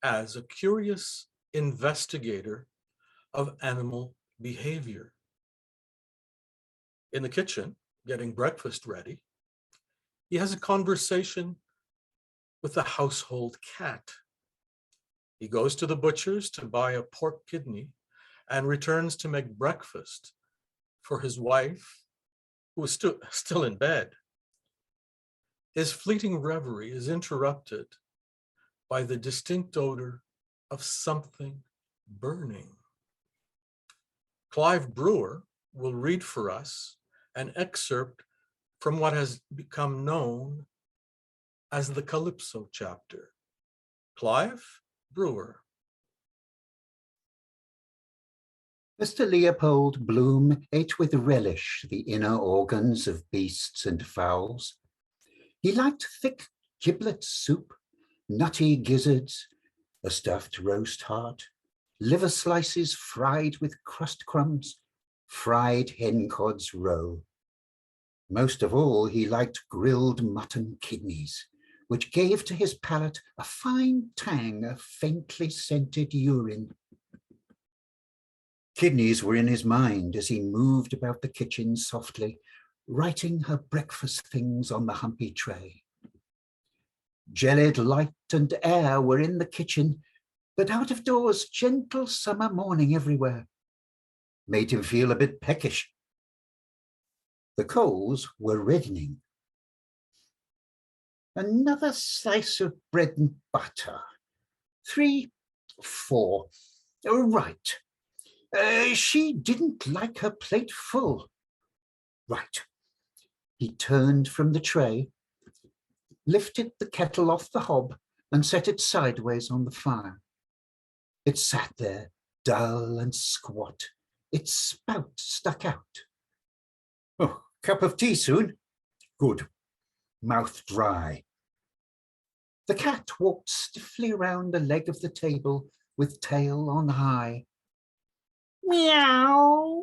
as a curious investigator of animal behavior. In the kitchen, getting breakfast ready, he has a conversation with the household cat. He goes to the butcher's to buy a pork kidney and returns to make breakfast for his wife, who is still in bed. His fleeting reverie is interrupted by the distinct odor of something burning. Clive Brewer will read for us an excerpt from what has become known as the Calypso chapter. Clive Brewer. Mr. Leopold Bloom ate with relish the inner organs of beasts and fowls. He liked thick giblet soup, nutty gizzards, a stuffed roast heart, liver slices fried with crust crumbs, fried hen cods roe. Most of all, he liked grilled mutton kidneys, which gave to his palate a fine tang of faintly scented urine. Kidneys were in his mind as he moved about the kitchen softly, writing her breakfast things on the humpy tray. Gelid light and air were in the kitchen, but out of doors, gentle summer morning everywhere made him feel a bit peckish. The coals were reddening. Another slice of bread and butter. 3, 4. Oh, right. She didn't like her plate full. Right. He turned from the tray, lifted the kettle off the hob and set it sideways on the fire. It sat there, dull and squat, its spout stuck out. Oh, cup of tea soon? Good. Mouth dry. The cat walked stiffly round the leg of the table with tail on high. Meow.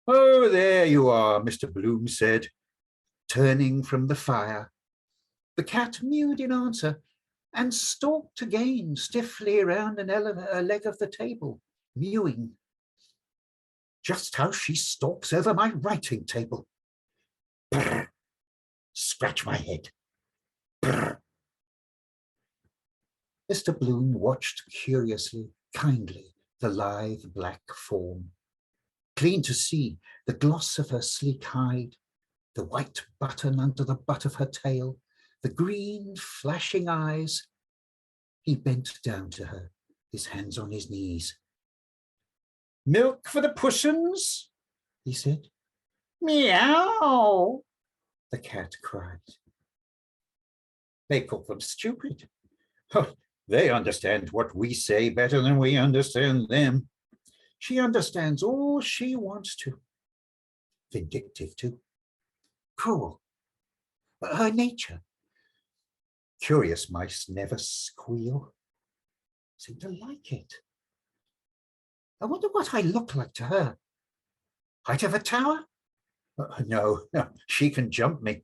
Oh, there you are, Mr. Bloom said, turning from the fire. The cat mewed in answer and stalked again stiffly around a leg of the table, mewing. Just how she stalks over my writing table. Brr. Scratch my head. Brr. Mr. Bloom watched curiously, kindly, the lithe black form. Clean to see the gloss of her sleek hide, the white button under the butt of her tail, the green flashing eyes. He bent down to her, his hands on his knees. Milk for the pussins, he said. Meow, the cat cried. They call them stupid. Oh, they understand what we say better than we understand them. She understands all she wants to. Vindictive too. Cruel. Her nature. Curious mice never squeal. Seem to like it. I wonder what I look like to her. Height of a tower? No, she can jump me.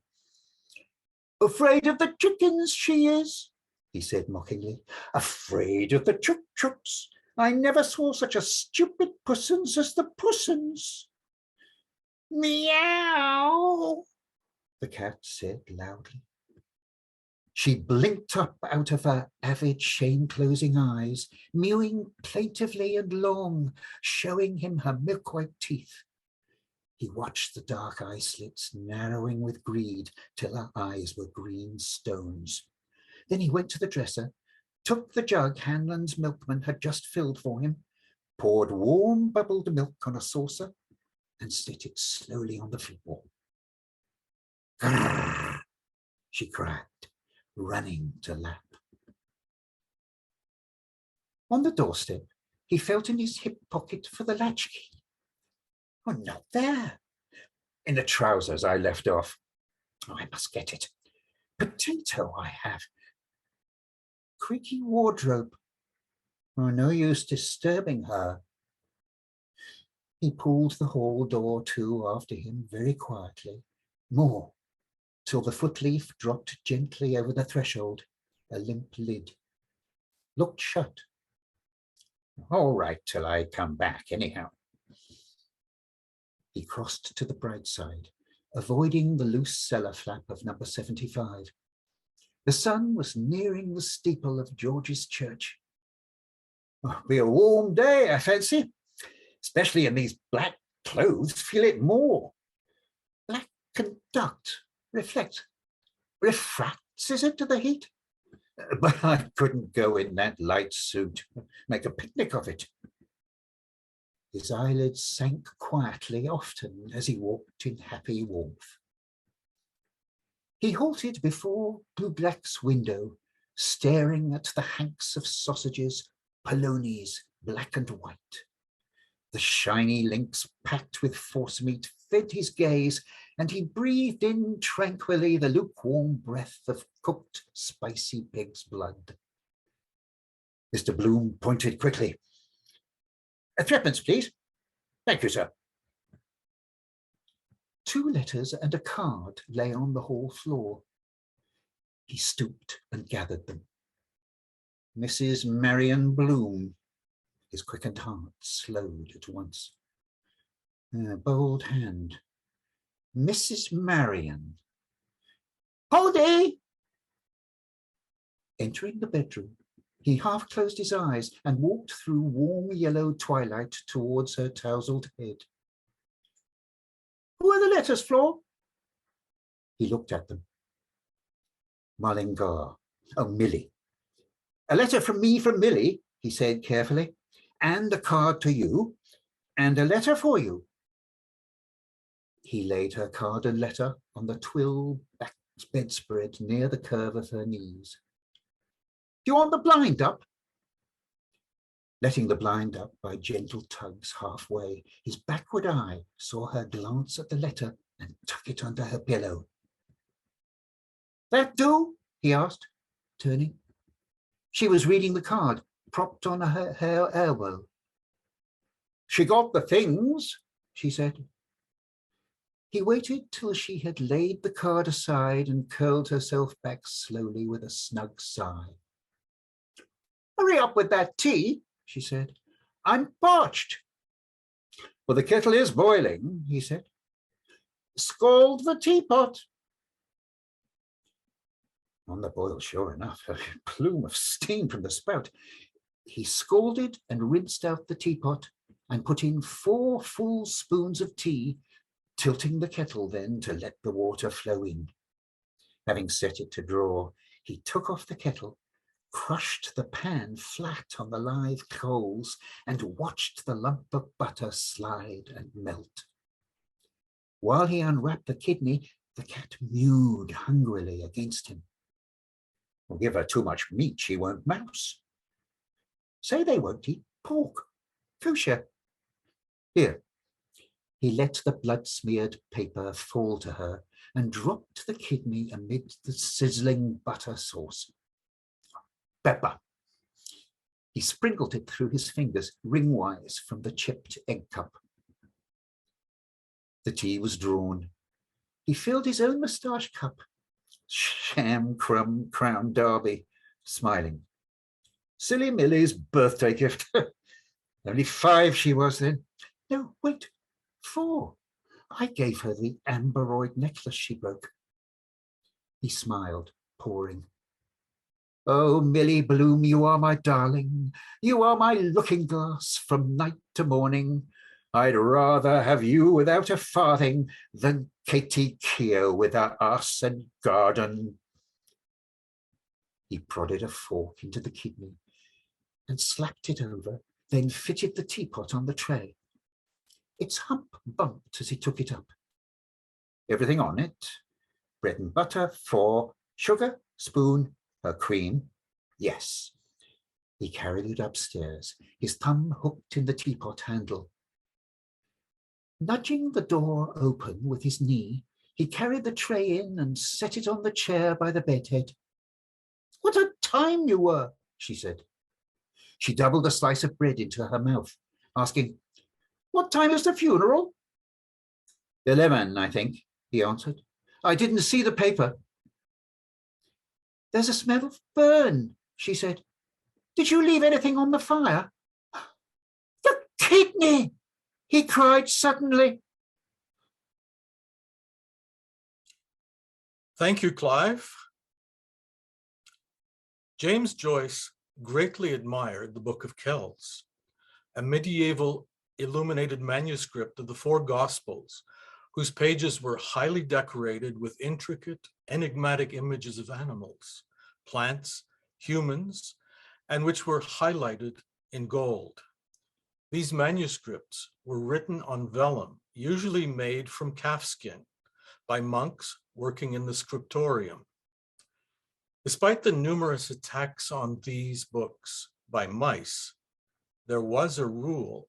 Afraid of the chickens she is, he said mockingly. Afraid of the chooks. I never saw such a stupid pussins as the pussins. Meow, the cat said loudly. She blinked up out of her avid, shame-closing eyes, mewing plaintively and long, showing him her milk-white teeth. He watched the dark eye slits narrowing with greed till her eyes were green stones. Then he went to the dresser, took the jug Hanlon's milkman had just filled for him, poured warm bubbled milk on a saucer, and set it slowly on the floor. Grrr, she cried, running to lap. On the doorstep, he felt in his hip pocket for the latchkey. Oh, not there. In the trousers I left off. Oh, I must get it. Potato I have. Creaky wardrobe. Oh, no use disturbing her. He pulled the hall door to after him very quietly. More, till the footleaf dropped gently over the threshold, a limp lid. Looked shut. All right till I come back, anyhow. He crossed to the bright side, avoiding the loose cellar flap of number 75. The sun was nearing the steeple of George's Church. Oh, be a warm day, I fancy, especially in these black clothes. Feel it more. Black conduct, reflect, refracts, is it, to the heat? But I couldn't go in that light suit, make a picnic of it. His eyelids sank quietly often as he walked in happy warmth. He halted before Blue Black's window, staring at the hanks of sausages, polonies, black and white. The shiny links packed with forcemeat fed his gaze, and he breathed in tranquilly the lukewarm breath of cooked, spicy pig's blood. Mr. Bloom pointed quickly. Threepence, please. Thank you, sir. 2 letters and a card lay on the hall floor. He stooped and gathered them. Mrs. Marion Bloom. His quickened heart slowed at once. A bold hand. Mrs. Marion. Holdy! Entering the bedroom, he half closed his eyes and walked through warm yellow twilight towards her tousled head. Who are the letters, Flor? He looked at them. Mullingar. Oh, Millie. A letter from me from Millie, he said carefully, and a card to you, and a letter for you. He laid her card and letter on the twill back bedspread near the curve of her knees. Do you want the blind up? Letting the blind up by gentle tugs halfway, his backward eye saw her glance at the letter and tuck it under her pillow. That do? He asked, turning. She was reading the card, propped on her elbow. She got the things, she said. He waited till she had laid the card aside and curled herself back slowly with a snug sigh. Hurry up with that tea, she said. I'm parched. Well, the kettle is boiling, he said. Scald the teapot. On the boil, sure enough, a plume of steam from the spout. He scalded and rinsed out the teapot and put in 4 full spoons of tea, tilting the kettle then to let the water flow in. Having set it to draw, he took off the kettle, crushed the pan flat on the live coals, and watched the lump of butter slide and melt. While he unwrapped the kidney, the cat mewed hungrily against him. Well, give her too much meat, she won't mouse. Say they won't eat pork. Fuchsia. Here. He let the blood-smeared paper fall to her and dropped the kidney amid the sizzling butter sauce. Pepper. He sprinkled it through his fingers, ringwise from the chipped egg cup. The tea was drawn. He filled his own moustache cup. Sham crumb crown derby, smiling. Silly Millie's birthday gift. Only 5 she was then. No, wait, 4. I gave her the amberoid necklace she broke. He smiled, pouring. Oh, Millie Bloom, you are my darling. You are my looking glass from night to morning. I'd rather have you without a farthing than Katie Keogh with her arse and garden. He prodded a fork into the kidney and slapped it over, then fitted the teapot on the tray. Its hump bumped as he took it up. Everything on it, bread and butter, 4, sugar, spoon, her cream, yes. He carried it upstairs, his thumb hooked in the teapot handle. Nudging the door open with his knee, he carried the tray in and set it on the chair by the bedhead. What a time you were, she said. She doubled a slice of bread into her mouth, asking, what time is the funeral? 11, I think, he answered. I didn't see the paper. There's a smell of burn, she said. Did you leave anything on the fire? The kidney, he cried suddenly. Thank you, Clive. James Joyce greatly admired the Book of Kells, a medieval illuminated manuscript of the 4 Gospels, whose pages were highly decorated with intricate, enigmatic images of animals, plants, humans, and which were highlighted in gold. These manuscripts were written on vellum, usually made from calfskin, by monks working in the scriptorium. Despite the numerous attacks on these books by mice, there was a rule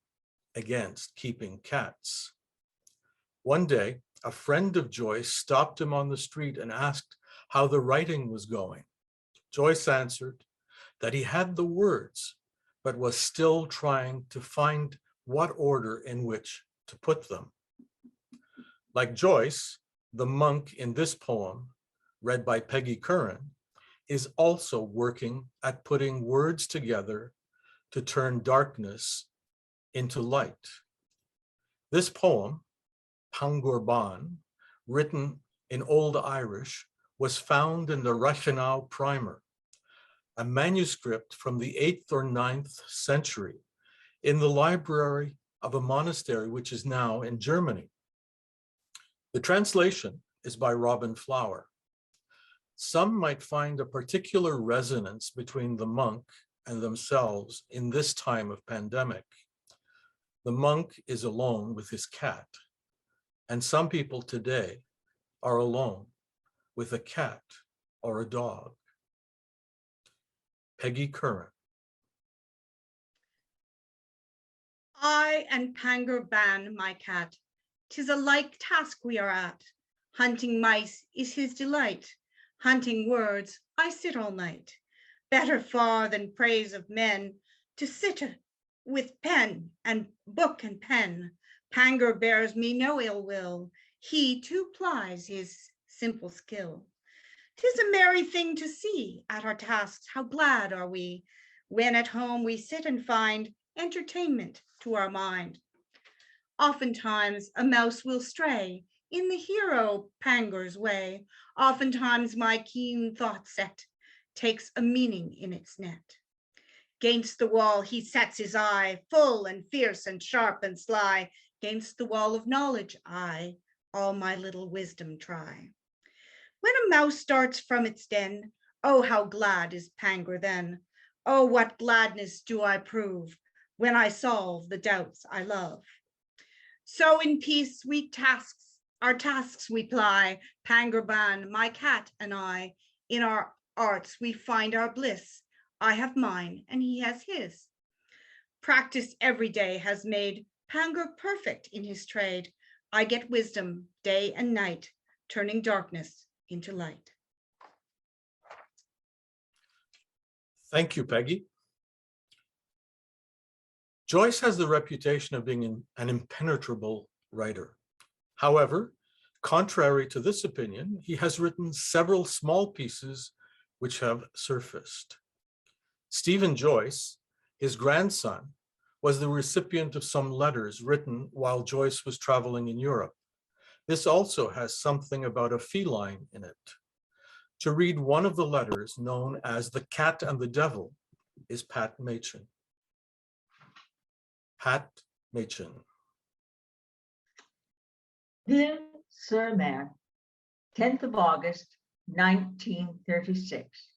against keeping cats. One day, a friend of Joyce stopped him on the street and asked how the writing was going. Joyce answered that he had the words, but was still trying to find what order in which to put them. Like Joyce, the monk in this poem, read by Peggy Curran, is also working at putting words together to turn darkness into light. This poem, Pangorban, written in Old Irish, was found in the Reichenau Primer, a manuscript from the 8th or 9th century in the library of a monastery which is now in Germany. The translation is by Robin Flower. Some might find a particular resonance between the monk and themselves in this time of pandemic. The monk is alone with his cat, and some people today are alone with a cat or a dog. Peggy Curran. I and Pangur ban my cat. 'Tis a like task we are at. Hunting mice is his delight. Hunting words, I sit all night. Better far than praise of men to sit with pen and book and pen. Pangur bears me no ill will. He too plies his simple skill. 'Tis a merry thing to see at our tasks. How glad are we when at home we sit and find entertainment to our mind. Oftentimes a mouse will stray in the hero Pangur's way. Oftentimes my keen thought set takes a meaning in its net. 'Gainst the wall he sets his eye, full and fierce and sharp and sly. 'Gainst the wall of knowledge I all my little wisdom try. When a mouse starts from its den, oh, how glad is Pangur then. Oh, what gladness do I prove when I solve the doubts I love. So in peace our tasks we ply, Pangur ban, my cat and I. In our arts we find our bliss. I have mine and he has his. Practice every day has made Pangur perfect in his trade. I get wisdom day and night, turning darkness into light. Thank you, Peggy. Joyce has the reputation of being an impenetrable writer. However, contrary to this opinion, he has written several small pieces which have surfaced. Stephen Joyce, his grandson, was the recipient of some letters written while Joyce was traveling in Europe. This also has something about a feline in it. To read one of the letters, known as The Cat and the Devil, is Pat Machin. Pat Machin. Dear Sir Mayor, 10th of August, 1936.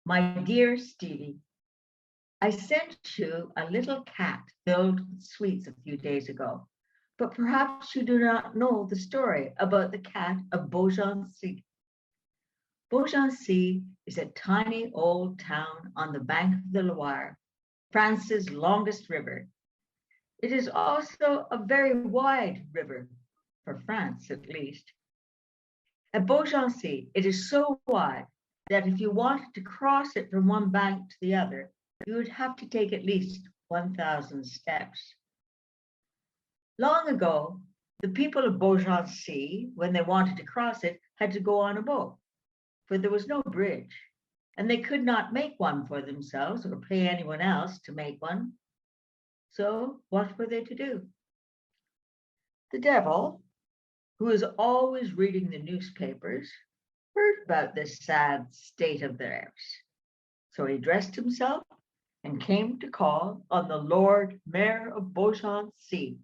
My dear Stevie, I sent you a little cat filled with sweets a few days ago, but perhaps you do not know the story about the cat of Beaugency. Beaugency is a tiny old town on the bank of the Loire, France's longest river. It is also a very wide river, for France at least. At Beaugency, it is so wide that if you wanted to cross it from one bank to the other, you would have to take at least 1,000 steps. Long ago, the people of Beaugency, when they wanted to cross it, had to go on a boat, for there was no bridge, and they could not make one for themselves or pay anyone else to make one. So what were they to do? The devil, who is always reading the newspapers, heard about this sad state of theirs. So he dressed himself and came to call on the Lord Mayor of Beaugency,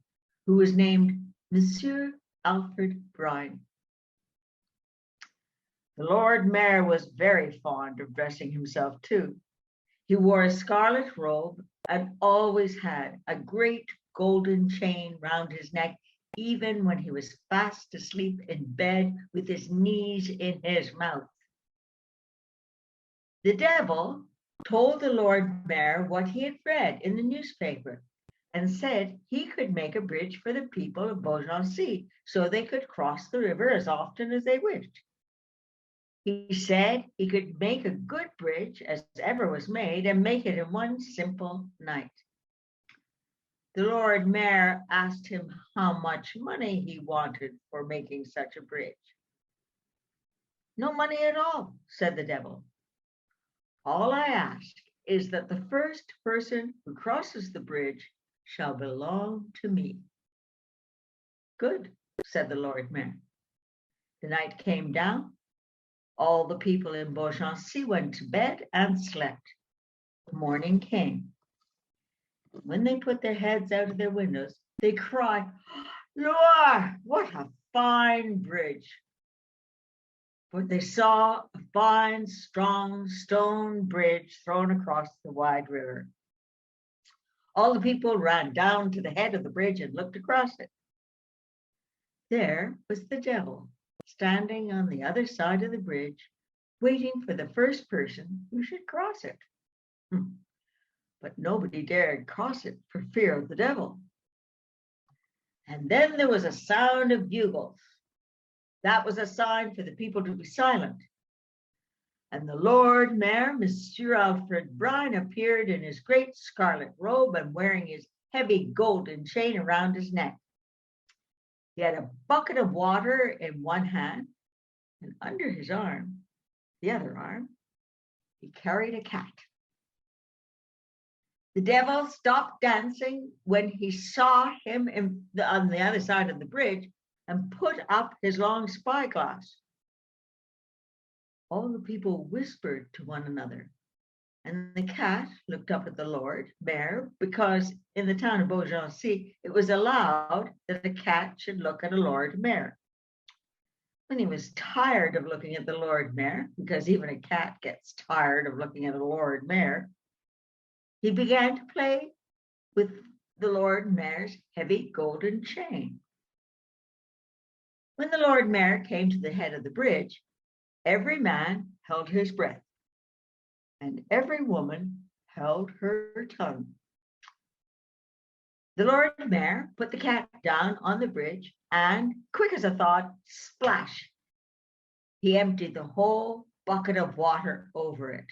who was named Monsieur Alfred Bryan. The Lord Mayor was very fond of dressing himself too. He wore a scarlet robe and always had a great golden chain round his neck, even when he was fast asleep in bed with his knees in his mouth. The devil told the Lord Mayor what he had read in the newspaper and said he could make a bridge for the people of Beaugency so they could cross the river as often as they wished. He said he could make a good bridge as ever was made and make it in one simple night. The Lord Mayor asked him how much money he wanted for making such a bridge. No money at all, said the devil. All I ask is that the first person who crosses the bridge shall belong to me. Good, said the Lord Mayor. The night came down. All the people in Beaugency went to bed and slept. Morning came. When they put their heads out of their windows, they cried, Loire, what a fine bridge. For they saw a fine, strong stone bridge thrown across the wide river. All the people ran down to the head of the bridge and looked across it. There was the devil standing on the other side of the bridge, waiting for the first person who should cross it. But nobody dared cross it for fear of the devil. And then there was a sound of bugles. That was a sign for the people to be silent. And the Lord Mayor, Monsieur Alfred Bryan, appeared in his great scarlet robe and wearing his heavy golden chain around his neck. He had a bucket of water in one hand, and under his arm, the other arm, he carried a cat. The devil stopped dancing when he saw him on the other side of the bridge and put up his long spyglass. All the people whispered to one another, and the cat looked up at the Lord Mayor, because in the town of Beaugency, it was allowed that a cat should look at a Lord Mayor. When he was tired of looking at the Lord Mayor, because even a cat gets tired of looking at a Lord Mayor, he began to play with the Lord Mayor's heavy golden chain. When the Lord Mayor came to the head of the bridge, every man held his breath, and every woman held her tongue. The Lord Mayor put the cat down on the bridge, and quick as a thought, splash, he emptied the whole bucket of water over it.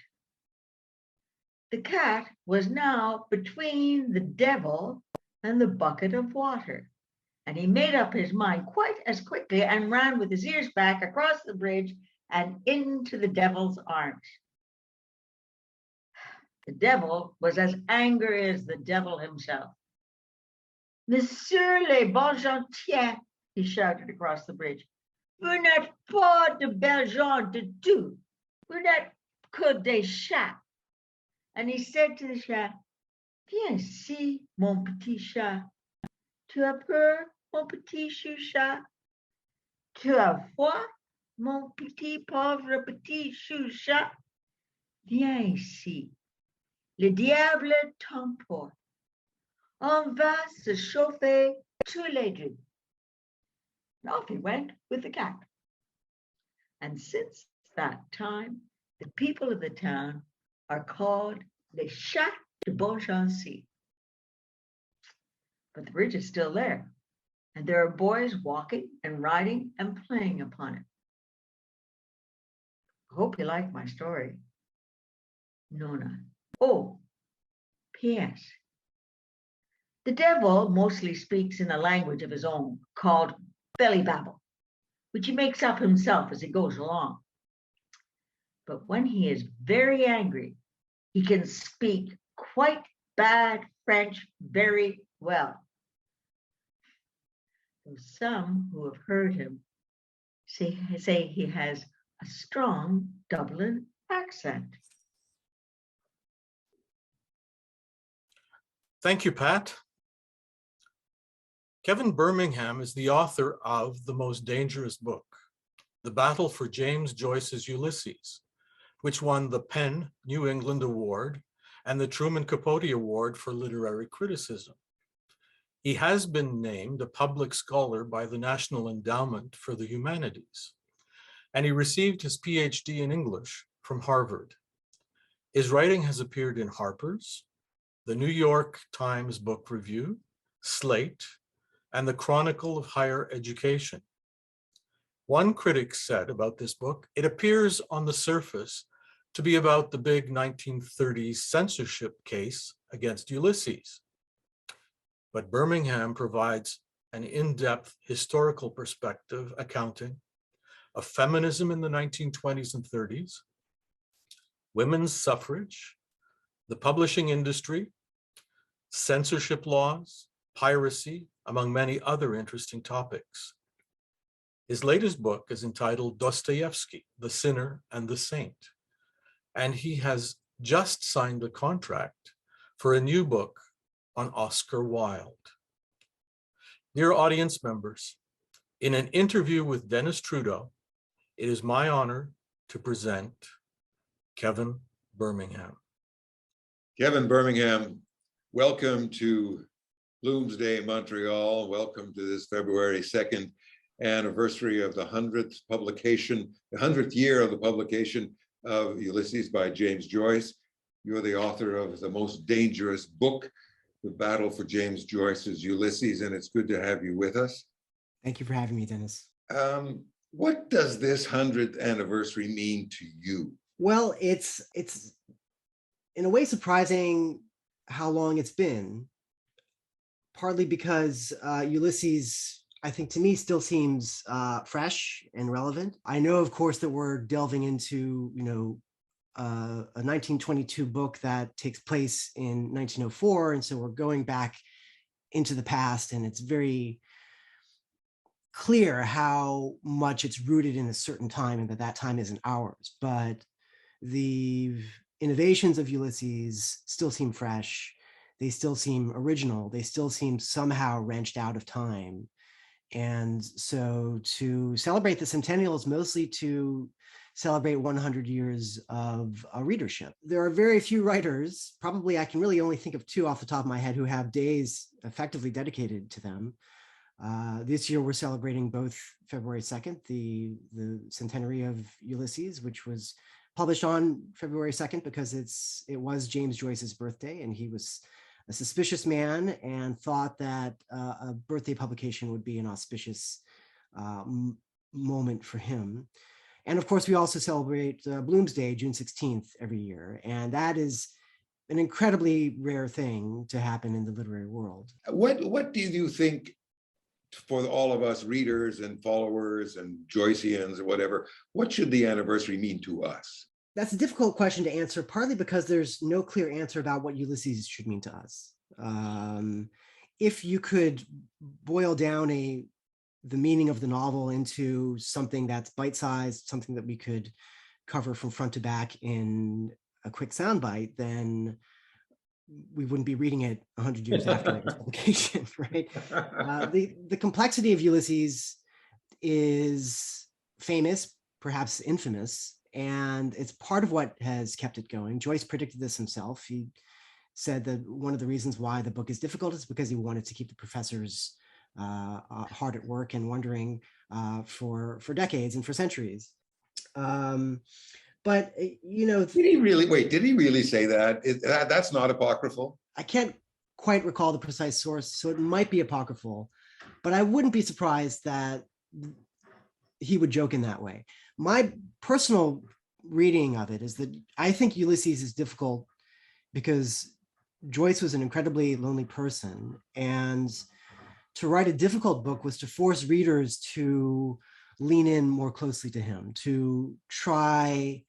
The cat was now between the devil and the bucket of water, and he made up his mind quite as quickly and ran with his ears back across the bridge and into the devil's arms. The devil was as angry as the devil himself. Monsieur les Bongentilles, he shouted across the bridge, vous n'êtes pas de belles gens du tout. Vous n'êtes que des chats. And he said to the chat, viens ici, mon petit chat. Tu as peur, mon petit chou-chat? Tu as froid, mon petit pauvre petit chou-chat? Viens ici. Le diable t'emporte. On va se chauffer tous les deux. And off he went with the cat. And since that time, the people of the town are called les chats de Beaugency. But the bridge is still there, and there are boys walking and riding and playing upon it. I hope you like my story. Nona. Oh, P.S. The devil mostly speaks in a language of his own called belly babble, which he makes up himself as he goes along. But when he is very angry, he can speak quite bad French very well. Though some who have heard him say he has a strong Dublin accent. Thank you, Pat. Kevin Birmingham is the author of The Most Dangerous Book, The Battle for James Joyce's Ulysses, which won the PEN New England Award and the Truman Capote Award for Literary Criticism. He has been named a public scholar by the National Endowment for the Humanities, and he received his PhD in English from Harvard. His writing has appeared in Harper's, the New York Times Book Review, Slate, and the Chronicle of Higher Education. One critic said about this book, it appears on the surface to be about the big 1930s censorship case against Ulysses. But Birmingham provides an in-depth historical perspective accounting of feminism in the 1920s and 30s, women's suffrage, the publishing industry, censorship laws, piracy, among many other interesting topics. His latest book is entitled Dostoevsky, The Sinner and the Saint, and he has just signed a contract for a new book on Oscar Wilde. Dear audience members, In an interview with Dennis Trudeau, it is my honor to present Kevin Birmingham. Kevin Birmingham, welcome to Bloomsday Montreal. Welcome to this February 2nd anniversary of the 100th publication, the 100th year of the publication of Ulysses by James Joyce. You're the author of the most dangerous book, The Battle for James Joyce's Ulysses, and it's good to have you with us. Thank you for having me, Dennis. What does this 100th anniversary mean to you? Well, it's in a way surprising how long it's been, partly because Ulysses, I think to me, still seems fresh and relevant. I know, of course, that we're delving into, a 1922 book that takes place in 1904. And so we're going back into the past, and it's very clear how much it's rooted in a certain time and that time isn't ours. But the innovations of Ulysses still seem fresh. They still seem original. They still seem somehow wrenched out of time. And so to celebrate the centennial is mostly to celebrate 100 years of readership. There are very few writers, probably I can really only think of two off the top of my head, who have days effectively dedicated to them. This year, we're celebrating both February 2nd, the centenary of Ulysses, which was published on February 2nd because it was James Joyce's birthday, and he was a suspicious man and thought that a birthday publication would be an auspicious moment for him. And of course, we also celebrate Bloomsday, June 16th, every year, and that is an incredibly rare thing to happen in the literary world. What do you think, for all of us readers and followers and Joyceans or whatever, what should the anniversary mean to us? That's a difficult question to answer, partly because there's no clear answer about what Ulysses should mean to us. If you could boil down the meaning of the novel into something that's bite-sized, something that we could cover from front to back in a quick soundbite, then we wouldn't be reading it 100 years after its publication, right? The complexity of Ulysses is famous, perhaps infamous, and it's part of what has kept it going. Joyce predicted this himself. He said that one of the reasons why the book is difficult is because he wanted to keep the professors hard at work and wondering for decades and for centuries. But did he really say that? That's not apocryphal? I can't quite recall the precise source, so it might be apocryphal, but I wouldn't be surprised that he would joke in that way. My personal reading of it is that I think Ulysses is difficult because Joyce was an incredibly lonely person, and to write a difficult book was to force readers to lean in more closely to him, to try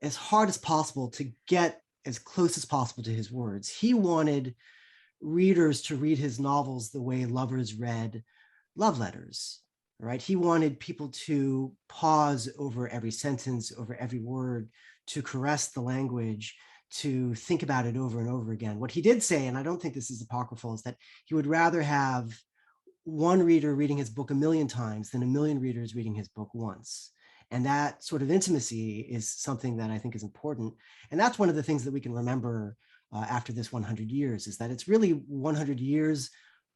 as hard as possible to get as close as possible to his words. He wanted readers to read his novels the way lovers read love letters, right? He wanted people to pause over every sentence, over every word, to caress the language, to think about it over and over again. What he did say, and I don't think this is apocryphal, is that he would rather have one reader reading his book 1,000,000 times than 1,000,000 readers reading his book once. And that sort of intimacy is something that I think is important. And that's one of the things that we can remember after this 100 years, is that it's really 100 years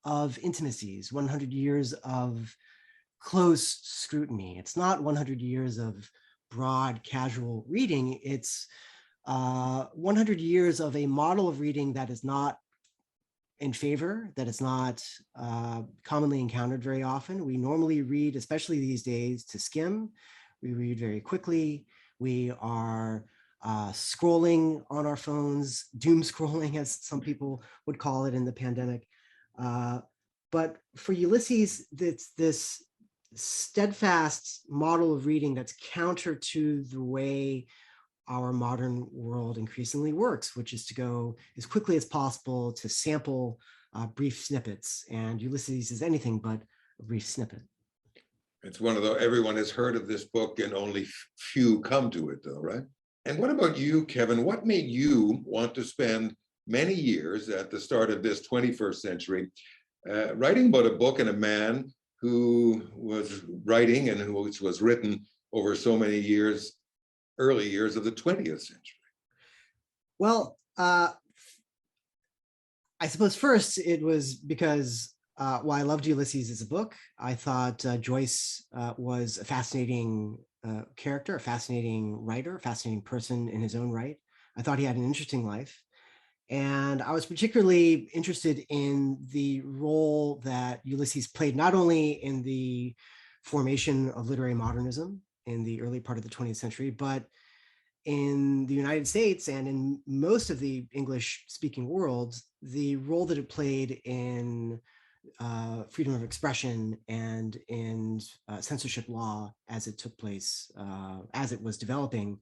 of intimacies, 100 years of close scrutiny. It's not 100 years of broad, casual reading. It's 100 years of a model of reading that is not in favor, that is not commonly encountered very often. We normally read, especially these days, to skim. We read very quickly. We are scrolling on our phones, doom scrolling, as some people would call it in the pandemic. But for Ulysses, it's this steadfast model of reading that's counter to the way our modern world increasingly works, which is to go as quickly as possible to sample brief snippets. And Ulysses is anything but a brief snippet. It's one of the, everyone has heard of this book and only few come to it though, right? And what about you, Kevin? What made you want to spend many years at the start of this 21st century writing about a book and a man who was writing and which was written over so many years, early years of the 20th century? Well, I suppose first it was because while I loved Ulysses as a book, I thought Joyce was a fascinating character, a fascinating writer, a fascinating person in his own right. I thought he had an interesting life. And I was particularly interested in the role that Ulysses played, not only in the formation of literary modernism in the early part of the 20th century, but in the United States and in most of the English-speaking world, the role that it played in freedom of expression and in censorship law as it took place, as it was developing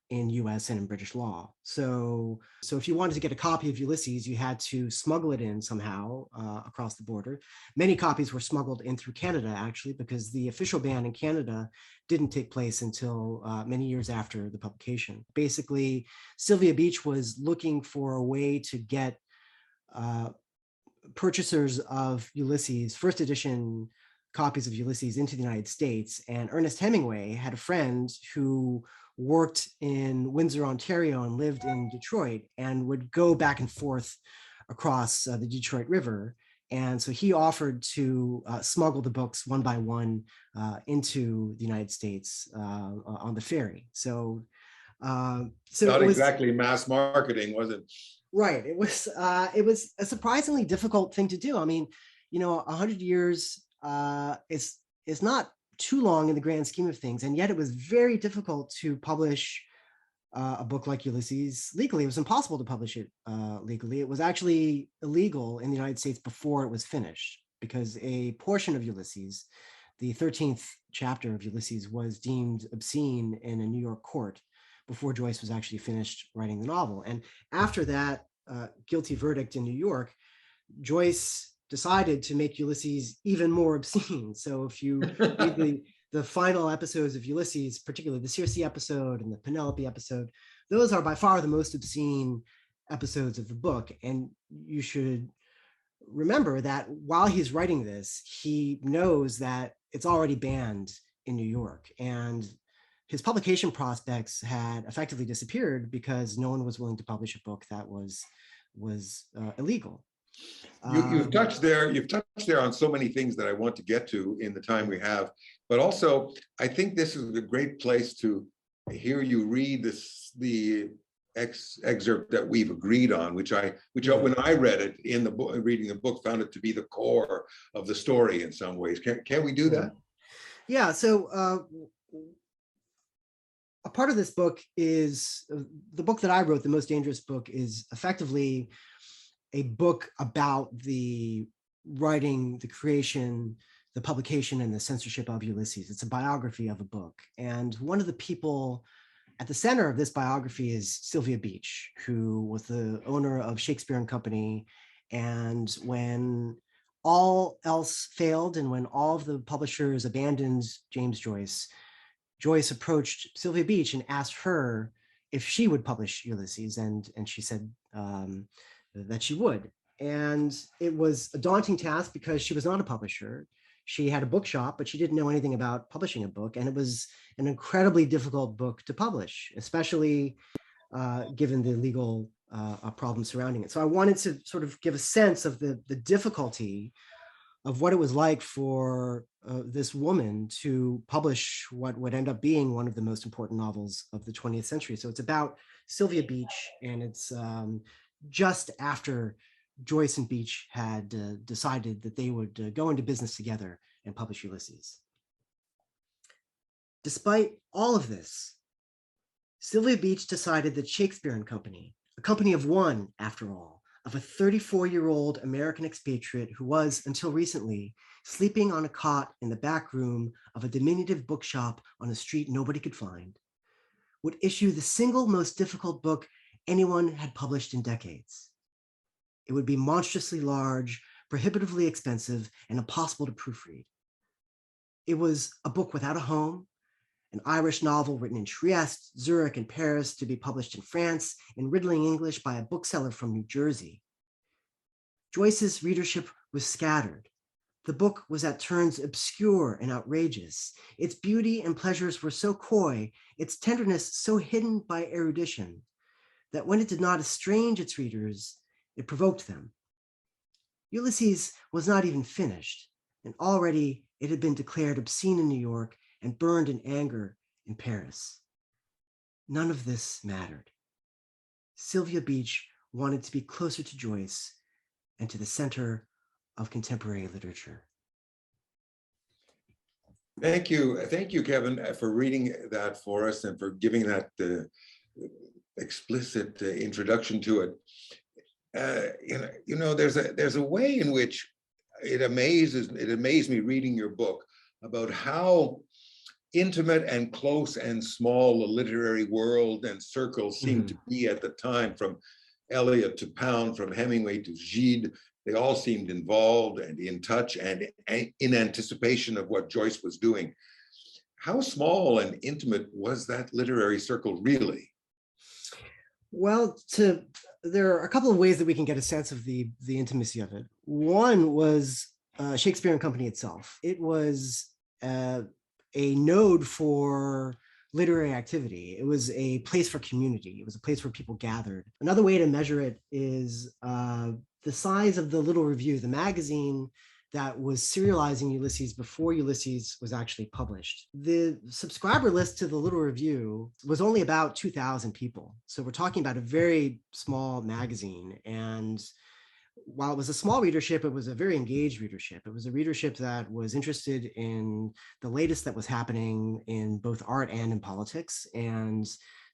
in US and in British law. So if you wanted to get a copy of Ulysses, you had to smuggle it in somehow across the border. Many copies were smuggled in through Canada, actually, because the official ban in Canada didn't take place until many years after the publication. Basically, Sylvia Beach was looking for a way to get purchasers of Ulysses, first edition copies of Ulysses, into the United States. And Ernest Hemingway had a friend who worked in Windsor, Ontario, and lived in Detroit, and would go back and forth across the Detroit River. And so he offered to smuggle the books one by one into the United States on the ferry. So Not it was, exactly mass marketing, was it? right. It was a surprisingly difficult thing to do. I mean, 100 years is not too long in the grand scheme of things, and yet it was very difficult to publish a book like Ulysses legally. It was impossible to publish it legally. It was actually illegal in the United States before it was finished, because a portion of Ulysses, the 13th chapter of Ulysses, was deemed obscene in a New York court before Joyce was actually finished writing the novel. And after that guilty verdict in New York, Joyce decided to make Ulysses even more obscene. So if you read the final episodes of Ulysses, particularly the Circe episode and the Penelope episode, those are by far the most obscene episodes of the book. And you should remember that while he's writing this, he knows that it's already banned in New York. And his publication prospects had effectively disappeared because no one was willing to publish a book that was illegal. You've touched there on so many things that I want to get to in the time we have, but also I think this is a great place to hear you read the excerpt that we've agreed on, which when I read it in the book, reading the book, found it to be the core of the story in some ways. Can we do that? Yeah. So a part of this book is the book that I wrote, The Most Dangerous Book, is effectively a book about the writing, the creation, the publication, and the censorship of Ulysses. It's a biography of a book. And one of the people at the center of this biography is Sylvia Beach, who was the owner of Shakespeare and Company. And when all else failed, and when all of the publishers abandoned James Joyce, Joyce approached Sylvia Beach and asked her if she would publish Ulysses, and she said that she would. And it was a daunting task because she was not a publisher. She had a bookshop, but she didn't know anything about publishing a book. And it was an incredibly difficult book to publish, especially given the legal problems surrounding it. So I wanted to sort of give a sense of the difficulty of what it was like for this woman to publish what would end up being one of the most important novels of the 20th century. So it's about Sylvia Beach, and it's just after Joyce and Beach had decided that they would go into business together and publish Ulysses. Despite all of this, Sylvia Beach decided that Shakespeare and Company, a company of one, after all, of a 34-year-old American expatriate who was, until recently, sleeping on a cot in the back room of a diminutive bookshop on a street nobody could find, would issue the single most difficult book anyone had published in decades. It would be monstrously large, prohibitively expensive, and impossible to proofread. It was a book without a home, an Irish novel written in Trieste, Zurich, and Paris to be published in France in riddling English by a bookseller from New Jersey. Joyce's readership was scattered, The book was at turns obscure and outrageous. Its beauty and pleasures were so coy, its tenderness so hidden by erudition, that when it did not estrange its readers, it provoked them. Ulysses was not even finished, and already it had been declared obscene in New York and burned in anger in Paris. None of this mattered. Sylvia Beach wanted to be closer to Joyce and to the center of contemporary literature. Thank you, Kevin, for reading that for us and for giving that explicit introduction to it. There's a way in which it amazed me reading your book about how intimate and close and small the literary world and circles seemed to be at the time, from Eliot to Pound, from Hemingway to Gide. They all seemed involved and in touch and in anticipation of what Joyce was doing. How small and intimate was that literary circle really? Well, there are a couple of ways that we can get a sense of the intimacy of it. One was Shakespeare and Company itself. It was a node for literary activity. It was a place for community. It was a place where people gathered. Another way to measure it is the size of the Little Review, the magazine that was serializing Ulysses before Ulysses was actually published. The subscriber list to the Little Review was only about 2,000 people. So we're talking about a very small magazine. And while it was a small readership, it was a very engaged readership. It was a readership that was interested in the latest that was happening in both art and in politics, and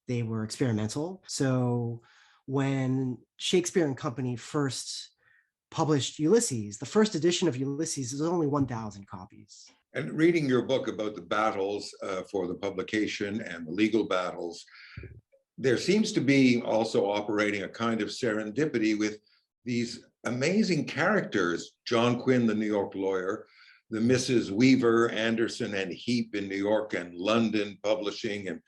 they were experimental. So when Shakespeare and Company first published Ulysses, the first edition of Ulysses is only 1,000 copies. And reading your book about the battles for the publication and the legal battles, there seems to be also operating a kind of serendipity with these amazing characters, John Quinn, the New York lawyer, the Mrs. Weaver, Anderson, and Heap in New York and London publishing and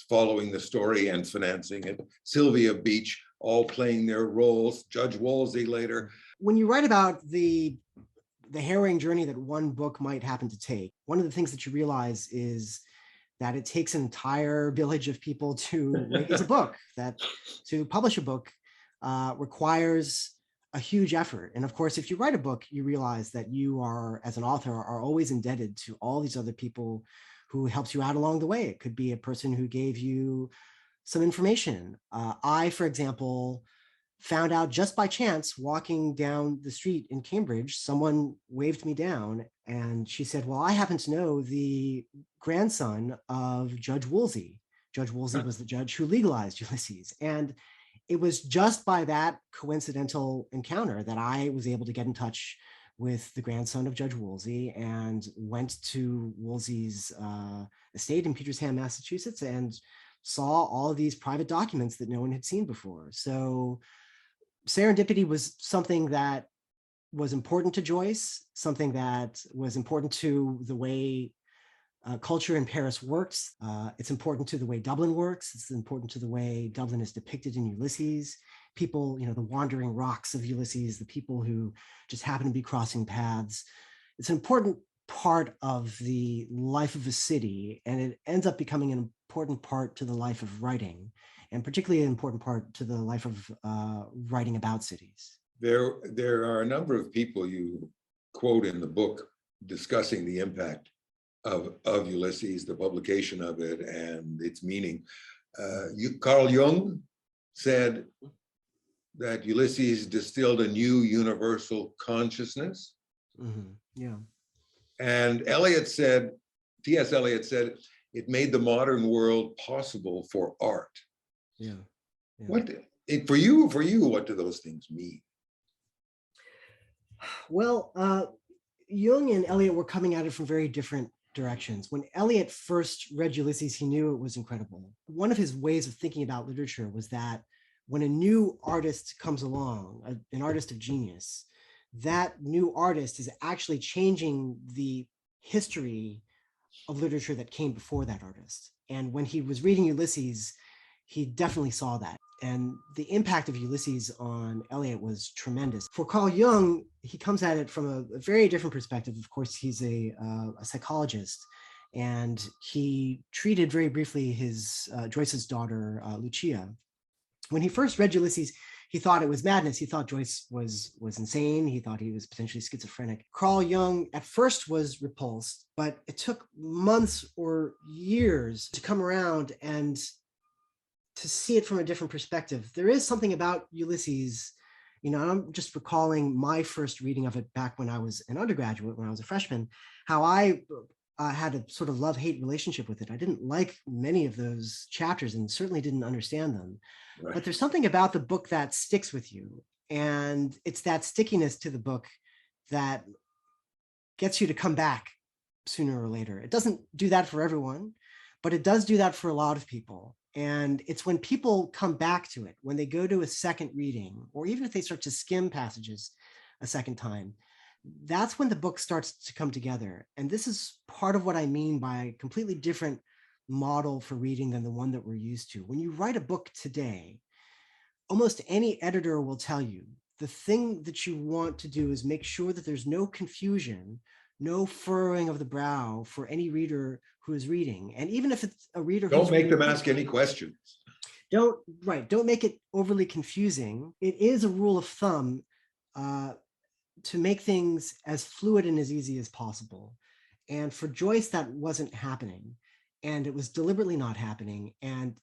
following the story and financing it, Sylvia Beach, all playing their roles, Judge Wolsey later. When you write about the harrowing journey that one book might happen to take, one of the things that you realize is that it takes an entire village of people to raise a book, that to publish a book requires a huge effort. And of course, if you write a book, you realize that you are, as an author, are always indebted to all these other people who helped you out along the way. It could be a person who gave you some information. I, for example, found out just by chance walking down the street in Cambridge, someone waved me down and she said, well, I happen to know the grandson of Judge Wolsey. Judge Wolsey was the judge who legalized Ulysses. And it was just by that coincidental encounter that I was able to get in touch with the grandson of Judge Wolsey and went to Wolsey's estate in Petersham, Massachusetts, and saw all of these private documents that no one had seen before. So serendipity was something that was important to Joyce, something that was important to the way culture in Paris works. It's important to the way Dublin works. It's important to the way Dublin is depicted in Ulysses. People, the wandering rocks of Ulysses, the people who just happen to be crossing paths. It's an important part of the life of a city, and it ends up becoming an important part to the life of writing, and particularly an important part to the life of writing about cities. There are a number of people you quote in the book discussing the impact of Ulysses, the publication of it and its meaning. Carl Jung said that Ulysses distilled a new universal consciousness. Yeah. And T.S. Eliot said, it made the modern world possible for art. Yeah. For you, what do those things mean? Well, Jung and Eliot were coming at it from very different directions. When Eliot first read Ulysses, he knew it was incredible. One of his ways of thinking about literature was that when a new artist comes along, an artist of genius, that new artist is actually changing the history of literature that came before that artist. And when he was reading Ulysses, he definitely saw that. And the impact of Ulysses on Eliot was tremendous. For Carl Jung, he comes at it from a very different perspective. Of course, he's a psychologist, and he treated very briefly his Joyce's daughter, Lucia. When he first read Ulysses, he thought it was madness. He thought Joyce was insane. He thought he was potentially schizophrenic. Carl Jung at first was repulsed, but it took months or years to come around and to see it from a different perspective. There is something about Ulysses, you know, I'm just recalling my first reading of it back when I was an undergraduate, when I was a freshman, how I had a sort of love-hate relationship with it. I didn't like many of those chapters and certainly didn't understand them. Right. But there's something about the book that sticks with you. And it's that stickiness to the book that gets you to come back sooner or later. It doesn't do that for everyone, but it does do that for a lot of people. And it's when people come back to it, when they go to a second reading, or even if they start to skim passages a second time, that's when the book starts to come together. And this is part of what I mean by a completely different model for reading than the one that we're used to. When you write a book today, almost any editor will tell you the thing that you want to do is make sure that there's no confusion, no furrowing of the brow for any reader who is reading. And even if it's a reader don't make them ask any questions. Don't make it overly confusing. It is a rule of thumb to make things as fluid and as easy as possible. And for Joyce, that wasn't happening. And it was deliberately not happening. And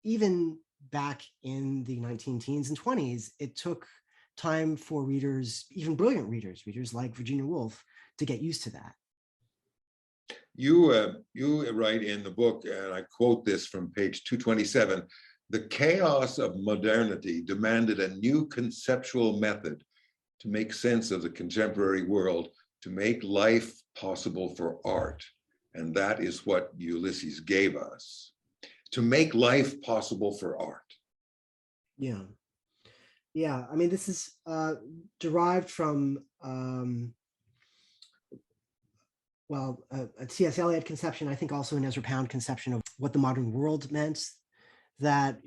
even back in the 19 teens and 20s, it took time for readers, even brilliant readers like Virginia Woolf, to get used to that. You write in the book, and I quote this from page 227, the chaos of modernity demanded a new conceptual method to make sense of the contemporary world, to make life possible for art. And that is what Ulysses gave us, to make life possible for art. Yeah. Yeah, I mean, this is derived from, a T.S. Eliot conception, I think also an Ezra Pound conception of what the modern world meant, that,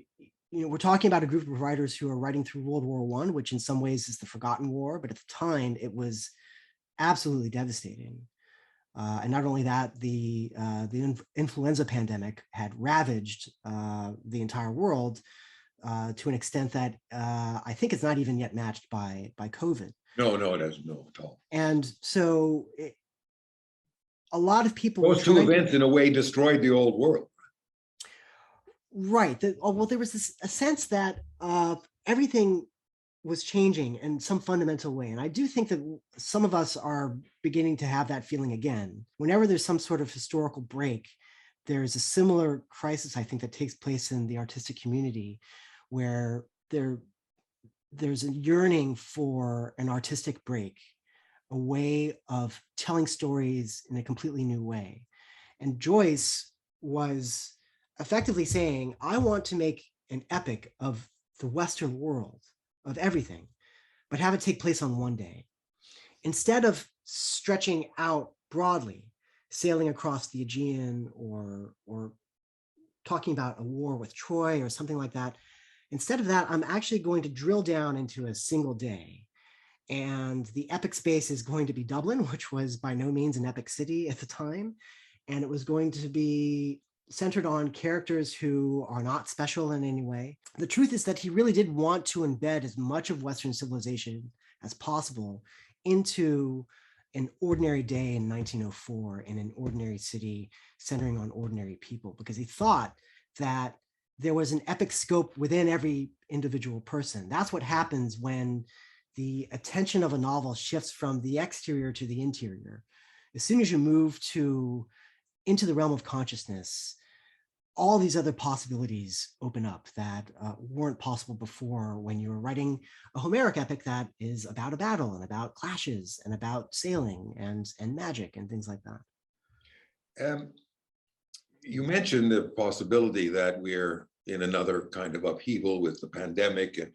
you know, we're talking about a group of writers who are writing through World War I, which in some ways is the forgotten war, but at the time it was absolutely devastating. And not only that, the influenza pandemic had ravaged the entire world to an extent that I think it's not even yet matched by COVID. No, it doesn't, no, at all. And so a lot of people— Those two events in a way destroyed the old world. Right. Well, there was a sense that everything was changing in some fundamental way. And I do think that some of us are beginning to have that feeling again. Whenever there's some sort of historical break, there's a similar crisis, I think, that takes place in the artistic community, where there's a yearning for an artistic break, a way of telling stories in a completely new way. And Joyce was effectively saying, I want to make an epic of the Western world, of everything, but have it take place on one day. Instead of stretching out broadly, sailing across the Aegean or talking about a war with Troy or something like that, instead of that, I'm actually going to drill down into a single day. And the epic space is going to be Dublin, which was by no means an epic city at the time. And it was going to be centered on characters who are not special in any way. The truth is that he really did want to embed as much of Western civilization as possible into an ordinary day in 1904 in an ordinary city centering on ordinary people, because he thought that there was an epic scope within every individual person. That's what happens when the attention of a novel shifts from the exterior to the interior. As soon as you move into the realm of consciousness, all these other possibilities open up that weren't possible before when you were writing a Homeric epic that is about a battle and about clashes and about sailing and magic and things like that. You mentioned the possibility that we're in another kind of upheaval with the pandemic and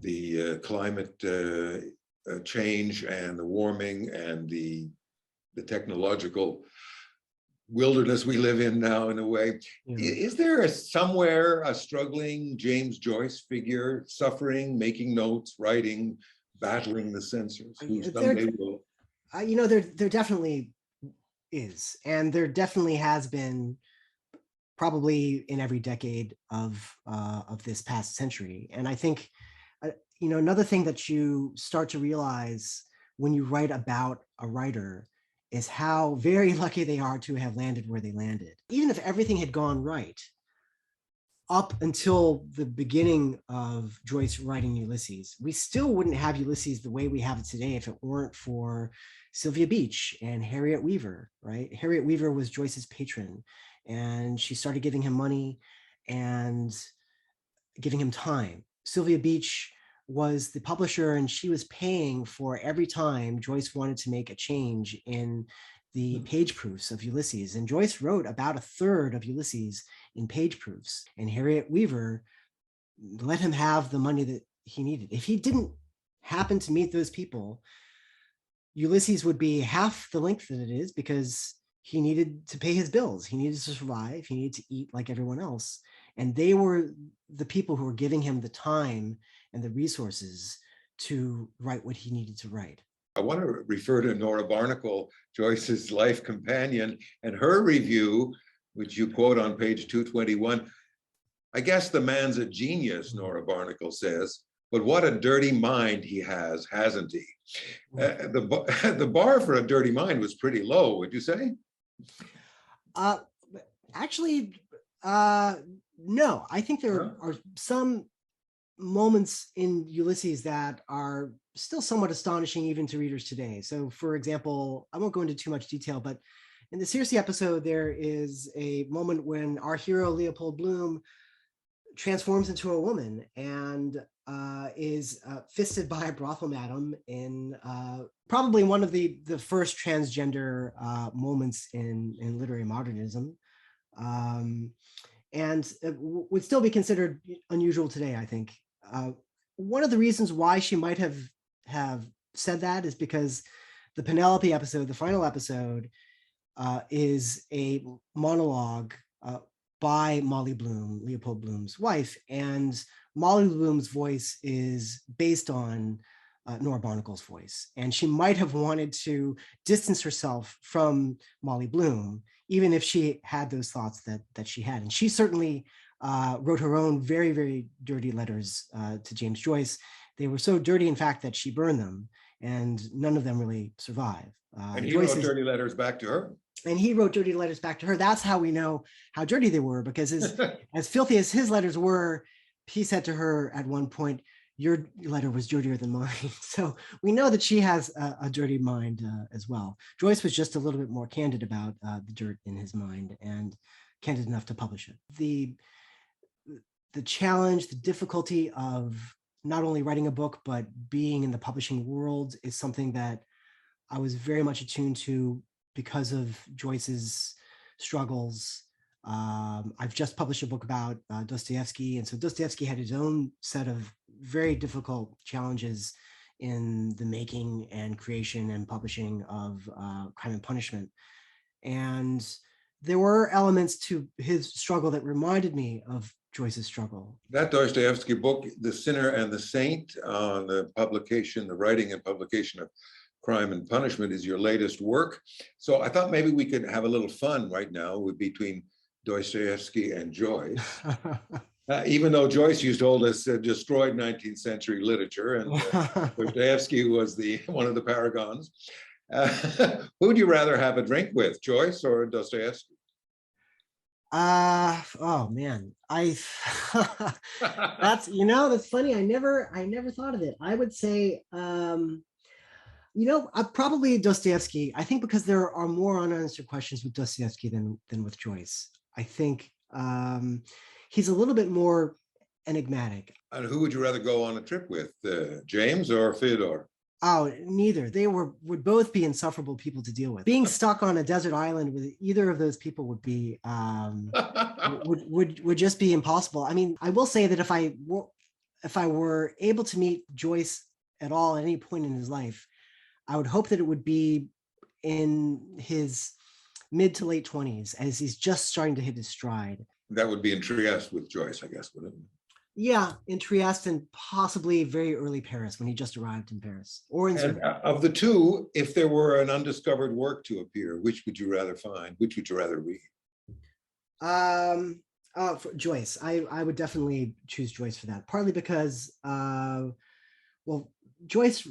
the climate change and the warming and the technological wilderness we live in now, in a way. Is there somewhere a struggling James Joyce figure, suffering, making notes, writing, battling the censors, who someday will? There definitely is, and there definitely has been, probably in every decade of this past century. And I think, another thing that you start to realize when you write about a writer is how very lucky they are to have landed where they landed. Even if everything had gone right, up until the beginning of Joyce writing Ulysses, we still wouldn't have Ulysses the way we have it today if it weren't for Sylvia Beach and Harriet Weaver, right? Harriet Weaver was Joyce's patron, and she started giving him money and giving him time. Sylvia Beach was the publisher, and she was paying for every time Joyce wanted to make a change in the page proofs of Ulysses. And Joyce wrote about a third of Ulysses in page proofs, and Harriet Weaver let him have the money that he needed. If he didn't happen to meet those people, Ulysses would be half the length that it is, because he needed to pay his bills. He needed to survive. He needed to eat like everyone else. And they were the people who were giving him the time and the resources to write what he needed to write. I want to refer to Nora Barnacle, Joyce's life companion, and her review, which you quote on page 221. I guess the man's a genius, Nora Barnacle says, but what a dirty mind he has, hasn't he? The bar for a dirty mind was pretty low, would you say? Actually, no. I think there are some moments in Ulysses that are still somewhat astonishing even to readers today. So, for example, I won't go into too much detail, but in the Circe episode, there is a moment when our hero Leopold Bloom transforms into a woman and is fisted by a brothel madam in probably one of the first transgender moments in literary modernism, and would still be considered unusual today, I think. One of the reasons why she might have said that is because the Penelope episode, the final episode, is a monologue by Molly Bloom, Leopold Bloom's wife, and Molly Bloom's voice is based on Nora Barnacle's voice. And she might have wanted to distance herself from Molly Bloom, even if she had those thoughts that she had. And she certainly wrote her own very, very dirty letters to James Joyce. They were so dirty, in fact, that she burned them, and none of them really survive. And he wrote dirty letters back to her. And he wrote dirty letters back to her. That's how we know how dirty they were, because as filthy as his letters were, he said to her at one point, "Your letter was dirtier than mine." So we know that she has a dirty mind as well. Joyce was just a little bit more candid about the dirt in his mind, and candid enough to publish it. The challenge, the difficulty of not only writing a book, but being in the publishing world is something that I was very much attuned to because of Joyce's struggles. I've just published a book about Dostoevsky, and so Dostoevsky had his own set of very difficult challenges in the making and creation and publishing of Crime and Punishment. And there were elements to his struggle that reminded me of Joyce's struggle. That Dostoevsky book, The Sinner and the Saint, on the publication, the writing and publication of Crime and Punishment, is your latest work. So I thought maybe we could have a little fun right now between Dostoevsky and Joyce. Even though Joyce, you told us, destroyed 19th century literature, and Dostoevsky was one of the paragons. Who'd you rather have a drink with, Joyce or Dostoevsky? Oh man, that's funny. I never thought of it. I would say, probably Dostoevsky. I think because there are more unanswered questions with Dostoevsky than with Joyce. I think he's a little bit more enigmatic. And who would you rather go on a trip with, James or Fyodor? Oh, neither. They would both be insufferable people to deal with. Being stuck on a desert island with either of those people would be would just be impossible. I mean, I will say that if I were able to meet Joyce at all at any point in his life, I would hope that it would be in his mid to late 20s, as he's just starting to hit his stride. That would be in Trieste with Joyce, I guess, wouldn't it? Yeah, in Trieste and possibly very early Paris when he just arrived in Paris, or in And Zurich. of the two, if there were an undiscovered work to appear, which would you rather find? Which would you rather read? For Joyce, I would definitely choose Joyce for that, partly because, well, Joyce,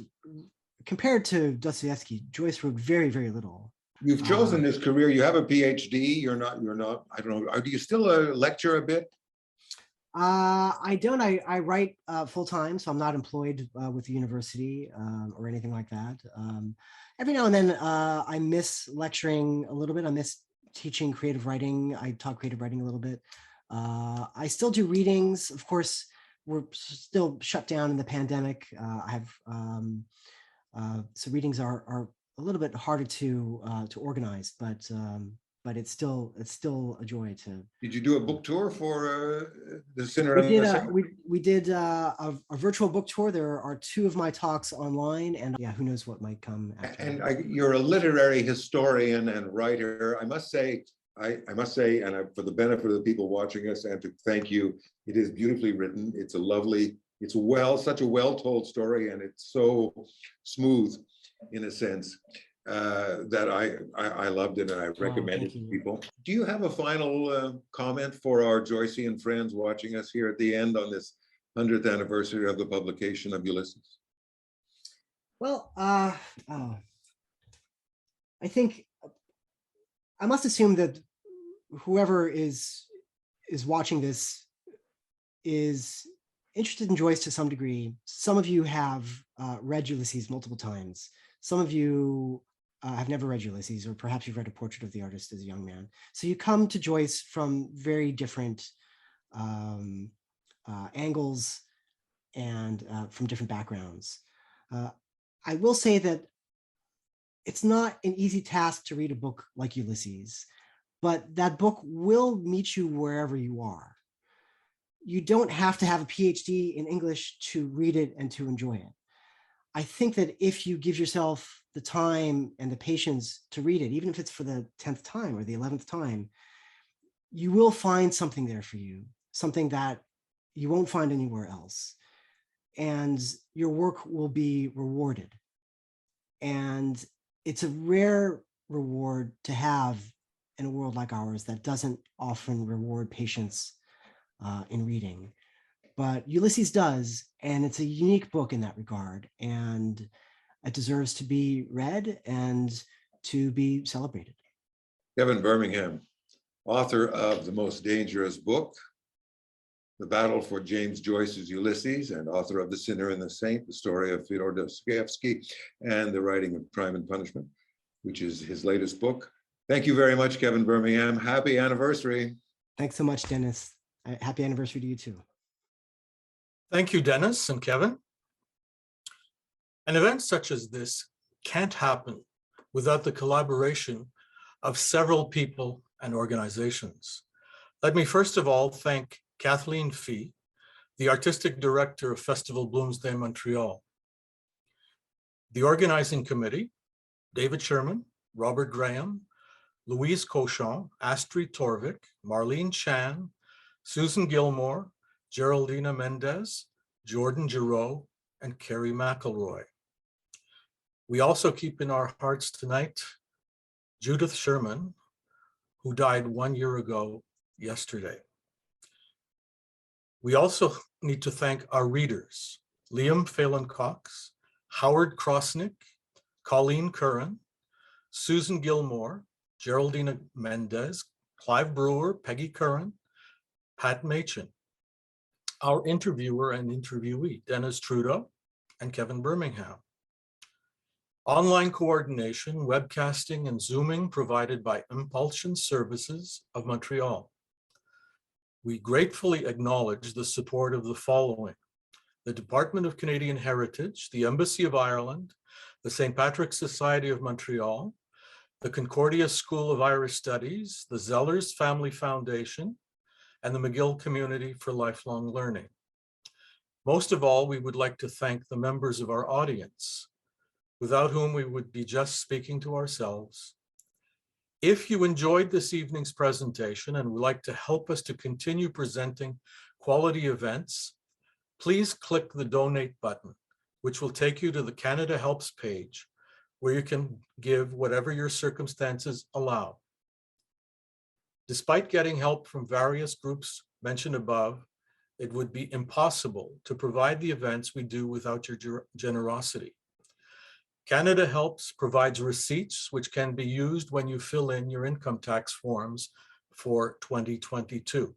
compared to Dostoevsky, Joyce wrote very, very little. You've chosen this career. You have a PhD. You're not, I don't know. Do you still lecture a bit? I don't. I write full time, so I'm not employed with the university or anything like that. Every now and then, I miss lecturing a little bit. I miss teaching creative writing. I taught creative writing a little bit. I still do readings. Of course, we're still shut down in the pandemic. I have so readings are a little bit harder to organize, but it's still a joy to. Did you do a book tour for the Sinner? We did a virtual book tour. There are 2 of my talks online, and yeah, who knows what might come after. And you're a literary historian and writer. I must say, for the benefit of the people watching us, and to thank you, it is beautifully written. It's a lovely, such a well-told story, and it's so smooth, in a sense, that I loved it and I recommend it to people. Do you have a final comment for our Joycean friends watching us here at the end on this 100th anniversary of the publication of Ulysses? Well, I think I must assume that whoever is watching this is interested in Joyce to some degree. Some of you have read Ulysses multiple times. Some of you have never read Ulysses, or perhaps you've read A Portrait of the Artist as a young man. So you come to Joyce from very different angles and from different backgrounds. I will say that it's not an easy task to read a book like Ulysses, but that book will meet you wherever you are. You don't have to have a PhD in English to read it and to enjoy it. I think that if you give yourself the time and the patience to read it, even if it's for the 10th time or the 11th time, you will find something there for you, something that you won't find anywhere else. And your work will be rewarded. And it's a rare reward to have in a world like ours that doesn't often reward patience in reading. But Ulysses does, and it's a unique book in that regard, and it deserves to be read and to be celebrated. Kevin Birmingham, author of The Most Dangerous Book, The Battle for James Joyce's Ulysses, and author of The Sinner and the Saint, the story of Fyodor Dostoevsky, and The Writing of Crime and Punishment, which is his latest book. Thank you very much, Kevin Birmingham. Happy anniversary. Thanks so much, Dennis. Happy anniversary to you too. Thank you, Dennis and Kevin. An event such as this can't happen without the collaboration of several people and organizations. Let me first of all thank Kathleen Fee, the artistic director of Festival Bloomsday Montreal. The organizing committee, David Sherman, Robert Graham, Louise Cochon, Astrid Torvik, Marlene Chan, Susan Gilmore, Geraldina Mendez, Jordan Giroux, and Kerry McElroy. We also keep in our hearts tonight Judith Sherman, who died 1 year ago yesterday. We also need to thank our readers, Liam Phelan-Cox, Howard Krosnick, Colleen Curran, Susan Gilmore, Geraldina Mendez, Clive Brewer, Peggy Curran, Pat Machin, our interviewer and interviewee, Dennis Trudeau and Kevin Birmingham. Online coordination, webcasting, and Zooming provided by Impulsion Services of Montreal. We gratefully acknowledge the support of the following: the Department of Canadian Heritage, the Embassy of Ireland, the St. Patrick's Society of Montreal, the Concordia School of Irish Studies, the Zellers Family Foundation, and the McGill Community for Lifelong Learning. Most of all, we would like to thank the members of our audience, without whom we would be just speaking to ourselves. If you enjoyed this evening's presentation and would like to help us to continue presenting quality events, please click the donate button, which will take you to the Canada Helps page, where you can give whatever your circumstances allow. Despite getting help from various groups mentioned above, it would be impossible to provide the events we do without your generosity. Canada Helps provides receipts which can be used when you fill in your income tax forms for 2022.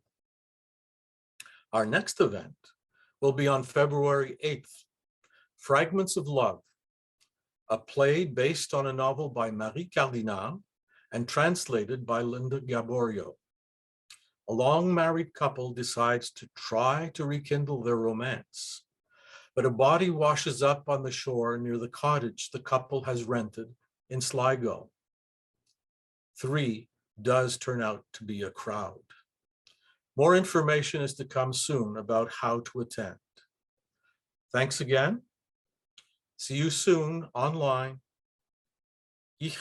Our next event will be on February 8th, Fragments of Love, a play based on a novel by Marie Cardinal and translated by Linda Gaborio. A long married couple decides to try to rekindle their romance, but a body washes up on the shore near the cottage the couple has rented in Sligo. 3 does turn out to be a crowd. More information is to come soon about how to attend. Thanks again. See you soon online. Ich